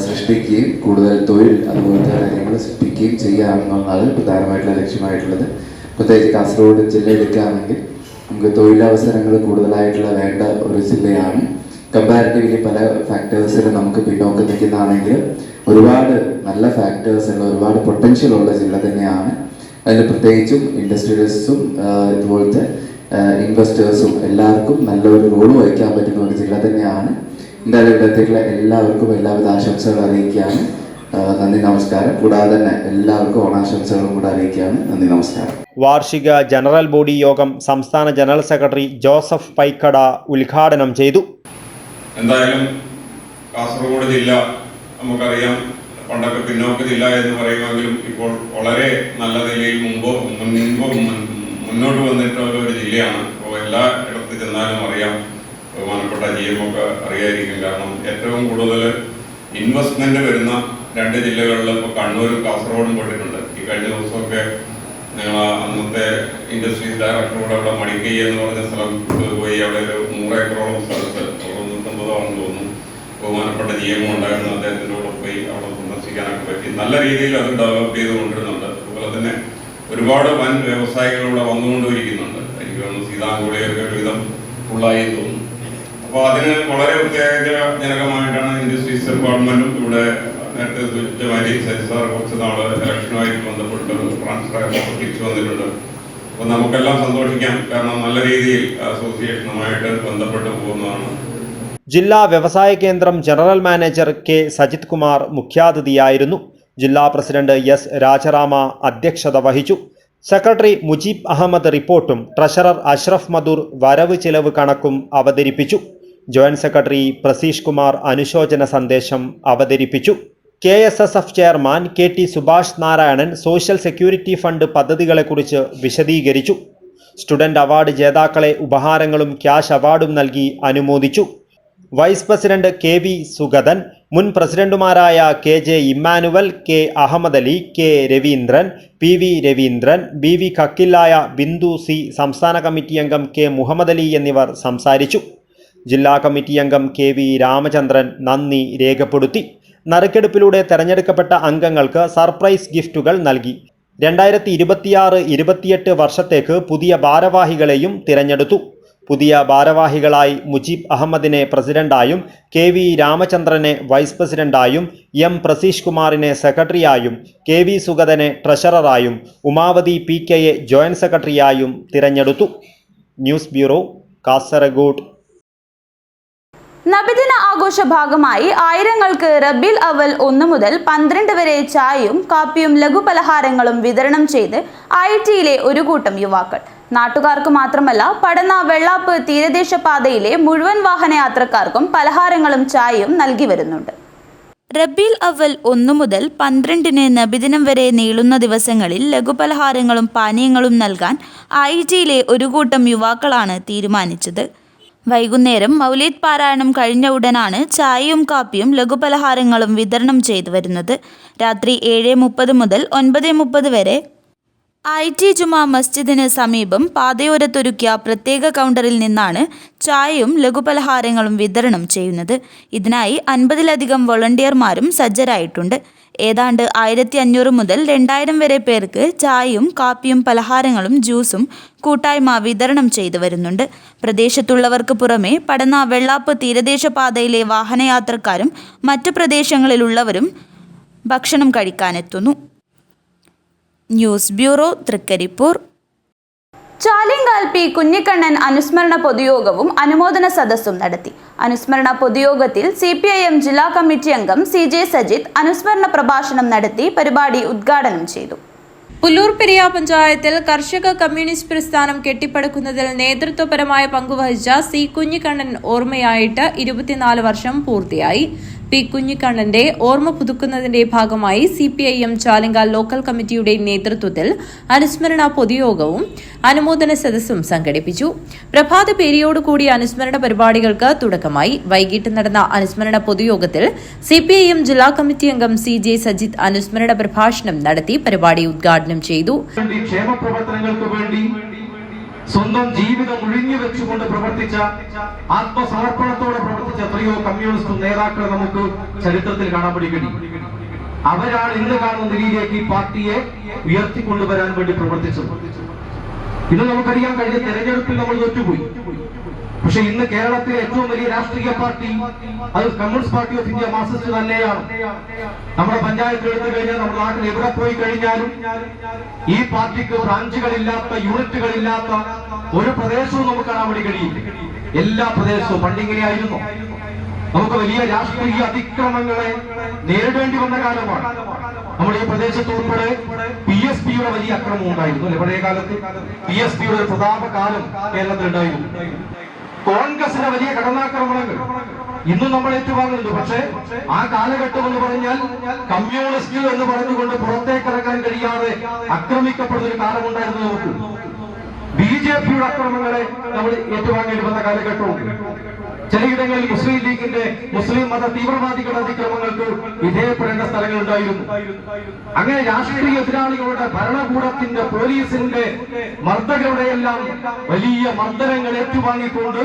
സൃഷ്ടിക്കുകയും കൂടുതൽ തൊഴിൽ അതുപോലത്തെ കാര്യങ്ങൾ സൃഷ്ടിക്കുകയും ചെയ്യുകയാണെന്നുള്ളതാണ് പ്രധാനമായിട്ടുള്ള ലക്ഷ്യമായിട്ടുള്ളത്. പ്രത്യേകിച്ച് കാസർഗോഡ് ജില്ല എടുക്കുകയാണെങ്കിൽ നമുക്ക് തൊഴിലവസരങ്ങൾ കൂടുതലായിട്ടുള്ള വേണ്ട ഒരു ജില്ലയാണ്. കമ്പാരിറ്റീവ്ലി പല ഫാക്ടേഴ്സിലും നമുക്ക് പിന്നോക്കം നിൽക്കുന്നതാണെങ്കിൽ ഒരുപാട് നല്ല ഫാക്ടേഴ്സുള്ള ഒരുപാട് പൊട്ടൻഷ്യൽ ഉള്ള ജില്ല തന്നെയാണ്. അതിൽ പ്രത്യേകിച്ചും ഇൻഡസ്ട്രിയലിസ്റ്റും ഇതുപോലത്തെ ഇൻവെസ്റ്റേഴ്സും എല്ലാവർക്കും നല്ലൊരു റോൾ വഹിക്കാൻ പറ്റുന്ന ഒരു ജില്ല തന്നെയാണ്. എന്തായാലും ഇവിടത്തേക്കുള്ള എല്ലാവർക്കും എല്ലാവിധ ആശംസകൾ അറിയിക്കുകയാണ്. നന്ദി, നമസ്കാരം. കൂടാതെ തന്നെ എല്ലാവർക്കും ഓണാശംസകളും കൂടെ അറിയിക്കുകയാണ്. നന്ദി, നമസ്കാരം. വാർഷിക ജനറൽ ബോഡി യോഗം സംസ്ഥാന ജനറൽ സെക്രട്ടറി ജോസഫ് പൈക്കട ഉദ്ഘാടനം ചെയ്തു. എന്തായാലും കാസർഗോഡ് ജില്ല നമുക്കറിയാം, പണ്ടൊക്കെ പിന്നോക്ക ജില്ല എന്ന് പറയുമെങ്കിലും ഇപ്പോൾ വളരെ നല്ല നിലയിൽ മുന്നോട്ട് വന്നിട്ടുള്ള ഒരു ജില്ലയാണ്. അപ്പോൾ എല്ലാ ഇടത്ത് ചെന്നാലും അറിയാം, ബഹുമാനപ്പെട്ട GM ഒക്കെ അറിയായിരിക്കും. കാരണം ഏറ്റവും കൂടുതൽ ഇൻവെസ്റ്റ്മെന്റ് വരുന്ന രണ്ട് ജില്ലകളിൽ ഇപ്പോൾ കണ്ണൂരും കാസർഗോഡും പെട്ടിട്ടുണ്ട്. ഈ കഴിഞ്ഞ ദിവസമൊക്കെ ഞങ്ങൾ അന്നത്തെ ഇൻഡസ്ട്രീസ് ഡയറക്ടറോട് അവിടെ മടിക്കൈ എന്ന് പറഞ്ഞ സ്ഥലം പോയി അവിടെ ഒരു 100 ഏക്കറോളം സ്ഥലത്ത് 150 ആണെന്ന് തോന്നുന്നു ബഹുമാനപ്പെട്ട GM ഉണ്ടായിരുന്നു. അദ്ദേഹത്തിൻ്റെ കൂടെ പോയി അവിടെ സന്ദർശിക്കാനൊക്കെ പറ്റി. നല്ല രീതിയിൽ അത് ഡെവലപ്പ് ചെയ്തുകൊണ്ടിരുന്നുണ്ട്. അതുപോലെ തന്നെ ഒരുപാട് വൻ വ്യവസായികളിവിടെ വന്നുകൊണ്ടിരിക്കുന്നുണ്ട്. എനിക്ക് തോന്നുന്നു സീതാങ്കുളിയൊക്കെ ഒരുവിധം ഫുള്ളായി തോന്നുന്നു. അപ്പോൾ അതിന് വളരെ ഉത്തേജനകമായിട്ടാണ് ഇൻഡസ്ട്രീസ് ഡിപ്പാർട്ട്മെന്റും ഇവിടെ നേരത്തെ സൂചിപ്പിച്ച സാർ കുറച്ച് നാള് ഇലക്ഷനുമായിട്ട് ബന്ധപ്പെട്ട് ട്രാൻസ്ഫർ തിരിച്ചു വന്നിട്ടുണ്ട്. അപ്പോൾ നമുക്കെല്ലാം സന്തോഷിക്കാം. കാരണം നല്ല രീതിയിൽ അസോസിയേഷനുമായിട്ട് ബന്ധപ്പെട്ട് പോകുന്നതാണ്. ജില്ലാ വ്യവസായ കേന്ദ്രം general manager K Sajith Kumar മുഖ്യാതിഥിയായിരുന്നു. ജില്ലാ പ്രസിഡന്റ് S രാജറാമ അധ്യക്ഷത വഹിച്ചു. സെക്രട്ടറി മുജീബ് അഹമ്മദ് റിപ്പോർട്ടും ട്രഷറർ അഷ്റഫ് മധൂർ വരവ് ചെലവ് കണക്കും അവതരിപ്പിച്ചു. ജോയിന്റ് സെക്രട്ടറി പ്രസീഷ് കുമാർ അനുശോചന സന്ദേശം അവതരിപ്പിച്ചു. KSSF chairman KT Subhash Narayanan social security fund പദ്ധതികളെക്കുറിച്ച് വിശദീകരിച്ചു. സ്റ്റുഡന്റ് അവാർഡ് ജേതാക്കളെ ഉപഹാരങ്ങളും ക്യാഷ് അവാർഡും നൽകി അനുമോദിച്ചു. വൈസ് പ്രസിഡന്റ് KV സുഗതൻ, മുൻ പ്രസിഡന്റുമാരായ KJ Emmanuel, K Ahammed Ali, K Raveendran, PV Raveendran, BV Kakkillaya, Bindu C, സംസ്ഥാന കമ്മിറ്റി അംഗം K മുഹമ്മദ് അലി എന്നിവർ സംസാരിച്ചു. ജില്ലാ കമ്മിറ്റി അംഗം KV രാമചന്ദ്രൻ നന്ദി രേഖപ്പെടുത്തി. നറുക്കെടുപ്പിലൂടെ തെരഞ്ഞെടുക്കപ്പെട്ട അംഗങ്ങൾക്ക് സർപ്രൈസ് ഗിഫ്റ്റുകൾ നൽകി. 2026-28 വർഷത്തേക്ക് പുതിയ ഭാരവാഹികളെയും തിരഞ്ഞെടുത്തു. പുതിയ ഭാരവാഹികളായി മുജീബ് അഹമ്മദിനെ പ്രസിഡന്റായും, KV രാമചന്ദ്രനെ വൈസ് പ്രസിഡന്റായും, M പ്രസീഷ് കുമാറിനെ സെക്രട്ടറിയായും, KV സുഗതനെ ട്രഷററായും, ഉമാവതി PKയെ ജോയിന്റ് സെക്രട്ടറിയായും തിരഞ്ഞെടുത്തു. News bureau, Kasaragod. നബിദിന ആഘോഷ ഭാഗമായി ആയിരങ്ങൾക്ക് റബീൽ അവൽ 1 മുതൽ 12 വരെ ചായയും കാപ്പിയും ലഘുപലഹാരങ്ങളും വിതരണം ചെയ്ത് IITയിലെ ഒരു കൂട്ടം യുവാക്കൾ. നാട്ടുകാർക്ക് മാത്രമല്ല, പടന്ന വെള്ളാപ്പ് തീരദേശ പാതയിലെ മുഴുവൻ വാഹനയാത്രക്കാർക്കും പലഹാരങ്ങളും ചായയും നൽകി വരുന്നുണ്ട്. റബീൽ അവൽ 1 മുതൽ 12 നബിദിനം വരെ നീളുന്ന ദിവസങ്ങളിൽ ലഘുപലഹാരങ്ങളും പാനീയങ്ങളും നൽകാൻ IITയിലെ ഒരു കൂട്ടം യുവാക്കളാണ് തീരുമാനിച്ചത്. വൈകുന്നേരം മൗലീദ് പാരായണം കഴിഞ്ഞ ഉടനാണ് ചായയും കാപ്പിയും ലഘുപലഹാരങ്ങളും വിതരണം ചെയ്തു വരുന്നത്. രാത്രി 7:30 മുതൽ 9:30 വരെ IIT ജുമാ മസ്ജിദിന് സമീപം പാതയോരത്തൊരുക്കിയ പ്രത്യേക കൗണ്ടറിൽ നിന്നാണ് ചായയും ലഘുപലഹാരങ്ങളും വിതരണം ചെയ്യുന്നത്. ഇതിനായി 50-ലധികം വോളണ്ടിയർമാരും സജ്ജരായിട്ടുണ്ട്. ഏതാണ്ട് 1500 മുതൽ 2000 വരെ പേർക്ക് ചായയും കാപ്പിയും പലഹാരങ്ങളും ജ്യൂസും കൂട്ടായ്മ വിതരണം ചെയ്തു വരുന്നുണ്ട്. പ്രദേശത്തുള്ളവർക്ക് പുറമെ പടന്ന വെള്ളാപ്പ് തീരദേശ പാതയിലെ വാഹനയാത്രക്കാരും മറ്റു പ്രദേശങ്ങളിലുള്ളവരും ഭക്ഷണം കഴിക്കാനെത്തുന്നു. News bureau, Trikaripur. Chalingal P Kunhikannan അനുസ്മരണ പൊതുയോഗവും അനുമോദന സദസ്സും നടത്തി. അനുസ്മരണ പൊതുയോഗത്തിൽ CPIM ജില്ലാ കമ്മിറ്റി അംഗം CJ സജിത്ത് അനുസ്മരണ പ്രഭാഷണം നടത്തി പരിപാടി ഉദ്ഘാടനം ചെയ്തു. പുല്ലൂർ പെരിയ പഞ്ചായത്തിൽ കർഷക കമ്മ്യൂണിസ്റ്റ് പ്രസ്ഥാനം കെട്ടിപ്പടുക്കുന്നതിൽ നേതൃത്വപരമായ പങ്കുവഹിച്ച C കുഞ്ഞിക്കണ്ണൻ ഓർമ്മയായിട്ട് 24 വർഷം പൂർത്തിയായി. P കുഞ്ഞിക്കണ്ണന്റെ ഓർമ്മ പുതുക്കുന്നതിന്റെ ഭാഗമായി CPIM ചാലിങ്കാൽ ലോക്കൽ കമ്മിറ്റിയുടെ നേതൃത്വത്തിൽ അനുസ്മരണ പൊതുയോഗവും അനുമോദന സദസ്സും സംഘടിപ്പിച്ചു. പ്രഭാത പേരിയോടുകൂടി അനുസ്മരണ പരിപാടികൾക്ക് തുടക്കമായി. വൈകിട്ട് നടന്ന അനുസ്മരണ പൊതുയോഗത്തിൽ CPIM ജില്ലാ കമ്മിറ്റി അംഗം CJ സജിത്ത് അനുസ്മരണ പ്രഭാഷണം നടത്തി പരിപാടി ഉദ്ഘാടനം ചെയ്തു. ക്ഷേമപ്രവർത്തനങ്ങൾക്ക് വേണ്ടി സ്വന്തം ജീവിതം ഒഴിഞ്ഞു വെച്ചുകൊണ്ട് പ്രവർത്തിച്ച, ആത്മസമർപ്പണത്തോടെ പ്രവർത്തിച്ച എത്രയോ കമ്മ്യൂണിസ്റ്റ് നേതാക്കളെ നമുക്ക് ചരിത്രത്തിൽ കാണാൻ കഴിയും. അവരാണ് ഇന്ന് കാണുന്ന നിലയിലേക്ക് ഈ പാർട്ടിയെ ഉയർത്തിക്കൊണ്ടുവരാൻ വേണ്ടി പ്രവർത്തിച്ചത്. ഇന്ന് നമുക്കറിയാൻ കഴിഞ്ഞ തെരഞ്ഞെടുപ്പിൽ നമ്മൾ തോറ്റുപോയി. പക്ഷെ ഇന്ന് കേരളത്തിലെ ഏറ്റവും വലിയ രാഷ്ട്രീയ പാർട്ടി അത് communist party of India Marxist തന്നെയാണ്. നമ്മുടെ പഞ്ചായത്തിൽ എടുത്തു കഴിഞ്ഞാൽ നമ്മുടെ നാട്ടിൽ എവിടെ പോയി കഴിഞ്ഞാലും ഈ പാർട്ടിക്ക് ബ്രാഞ്ചുകളില്ലാത്ത, യൂണിറ്റുകളില്ലാത്ത ഒരു പ്രദേശവും നമുക്ക് കാണാൻ വേണ്ടി കഴിയും. എല്ലാ പ്രദേശവും പണ്ടിങ്ങനെയായിരുന്നു. നമുക്ക് വലിയ രാഷ്ട്രീയ അതിക്രമങ്ങളെ നേരിടേണ്ടി വന്ന കാലമാണ്. നമ്മുടെ ഈ പ്രദേശത്ത് ഉൾപ്പെടെ PSPയുടെ വലിയ അക്രമം ഉണ്ടായിരുന്നു. പഴയ കാലത്ത് PSPയുടെ ഒരു പ്രതാപകാലം കേരളത്തിൽ ഉണ്ടായിരുന്നു. കോൺഗ്രസിന്റെ വലിയ കടന്നാക്രമണങ്ങൾ ഇന്നും നമ്മൾ ഏറ്റുവാങ്ങുന്നുണ്ട്. പക്ഷേ ആ കാലഘട്ടം എന്ന് പറഞ്ഞാൽ കമ്മ്യൂണിസ്റ്റ് എന്ന് പറഞ്ഞുകൊണ്ട് പുറത്തേക്കിറങ്ങാൻ കഴിയാതെ ആക്രമിക്കപ്പെടുന്ന ഒരു കാലമുണ്ടായിരുന്നു. നമുക്ക് BJPയുടെ അക്രമങ്ങളെ നമ്മൾ ഏറ്റുവാങ്ങേണ്ടി വന്ന കാലഘട്ടമുണ്ട്. ചിലയിടങ്ങളിൽ മുസ്ലിം ലീഗിന്റെ, മുസ്ലിം മത തീവ്രവാദികളുടെ അതിക്രമങ്ങൾക്ക് വിധേയപ്പെടേണ്ട സ്ഥലങ്ങളുണ്ടായിരുന്നു. അങ്ങനെ രാഷ്ട്രീയ എതിരാളികളുടെ, ഭരണകൂടത്തിന്റെ, പോലീസിന്റെ, മർദ്ദകരുടെ എല്ലാം വലിയ മർദ്ദനങ്ങൾ ഏറ്റുവാങ്ങിക്കൊണ്ട്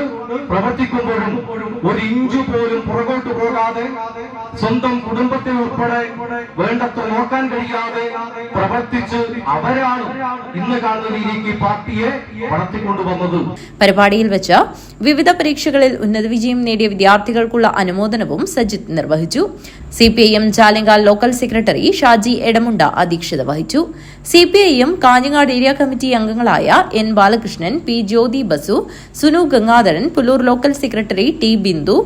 പ്രവർത്തിക്കുമ്പോഴും ഒരു ഇഞ്ചു പോലും പുറകോട്ട് പോകാതെ, സ്വന്തം കുടുംബത്തെ ഉൾപ്പെടെ വേണ്ടത്ര നോക്കാൻ കഴിയാതെ പ്രവർത്തിച്ച് അവരാണ് ഇന്ന് കാണുന്ന രീതിക്ക് പാർട്ടിയെ വളർത്തിക്കൊണ്ടുവന്നത്. പരിപാടിയിൽ വെച്ച് വിവിധ പരീക്ഷകളിൽ ഉന്നത വിജയം നേടിയ വിദ്യാർത്ഥികൾക്കുള്ള അനുമോദനവും സജിത്ത് നിർവഹിച്ചു. CPIM Chalingal local secretary Shaji Edamunda അധ്യക്ഷത വഹിച്ചു. CPIM കാഞ്ഞങ്ങാട് ഏരിയ കമ്മിറ്റി അംഗങ്ങളായ N Balakrishnan, P Jyothi Basu, Sunu Gangadharan, Pullur local secretary T Bindu,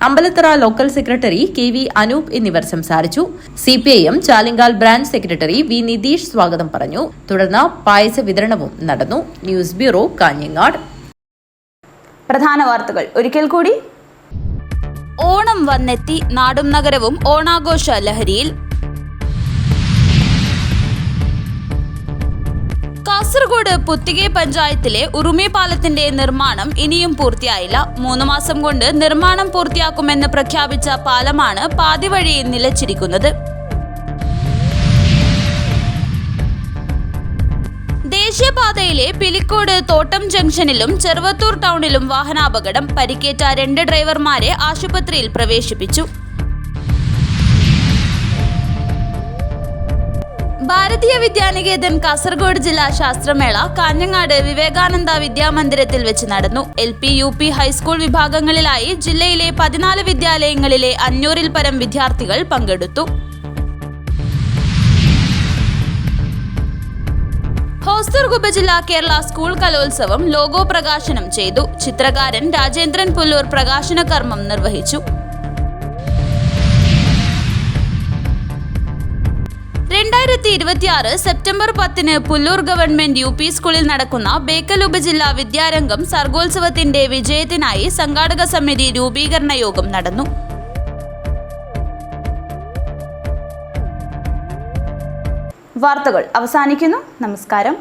Ambalathara local secretary KV Anoop എന്നിവർ സംസാരിച്ചു. CPIM Chalingal branch secretary V Nitheesh സ്വാഗതം പറഞ്ഞു. തുടർന്ന് പായസ വിതരണവും നടന്നു. News bureau, Kanhangad. പ്രധാന വാർത്തകൾ ഒരിക്കൽ കൂടി. ഓണം വന്നെത്തി, നാടും നഗരവും ഓണാഘോഷ ലഹരിയിൽ. കാസർഗോഡ് പുത്തികെ പഞ്ചായത്തിലെ ഉറുമി പാലത്തിന്റെ നിർമ്മാണം ഇനിയും പൂർത്തിയായില്ല. 3 മാസം കൊണ്ട് നിർമ്മാണം പൂർത്തിയാക്കുമെന്ന് പ്രഖ്യാപിച്ച പാലമാണ് പാതിവഴി നിലച്ചിരിക്കുന്നത്. ദേശീയപാതയിലെ പിലിക്കോട് തോട്ടം ജംഗ്ഷനിലും ചെറുവത്തൂർ ടൗണിലും വാഹനാപകടം. പരിക്കേറ്റ 2 ഡ്രൈവർമാരെ ആശുപത്രിയിൽ പ്രവേശിപ്പിച്ചു. ഭാരതീയ വിദ്യാനികേതൻ കാസർഗോഡ് ജില്ലാ ശാസ്ത്രമേള കാഞ്ഞങ്ങാട് വിവേകാനന്ദ വിദ്യാമന്ദിരത്തിൽ വെച്ച് നടന്നു. LP, UP, ഹൈസ്കൂൾ വിഭാഗങ്ങളിലായി ജില്ലയിലെ 14 വിദ്യാലയങ്ങളിലെ 500-ൽ പരം വിദ്യാർത്ഥികൾ പങ്കെടുത്തു. ഹോസ്ദുർഗ് ഉപജില്ല കേരള സ്കൂൾ കലോത്സവം ലോഗോ പ്രകാശനം ചെയ്തു. ചിത്രകാരൻ രാജേന്ദ്രൻ പുല്ലൂർ പ്രകാശന കർമ്മം നിർവഹിച്ചു. 2026 സെപ്റ്റംബർ 10 പുല്ലൂർ ഗവൺമെന്റ് UP സ്കൂളിൽ നടക്കുന്ന ബേക്കൽ ഉപജില്ലാ വിദ്യാരംഗം സർഗോത്സവത്തിന്റെ വിജയത്തിനായി സംഘാടക സമിതി രൂപീകരണ യോഗം നടന്നു. വാർത്തകൾ അവസാനിക്കുന്നു. നമസ്കാരം.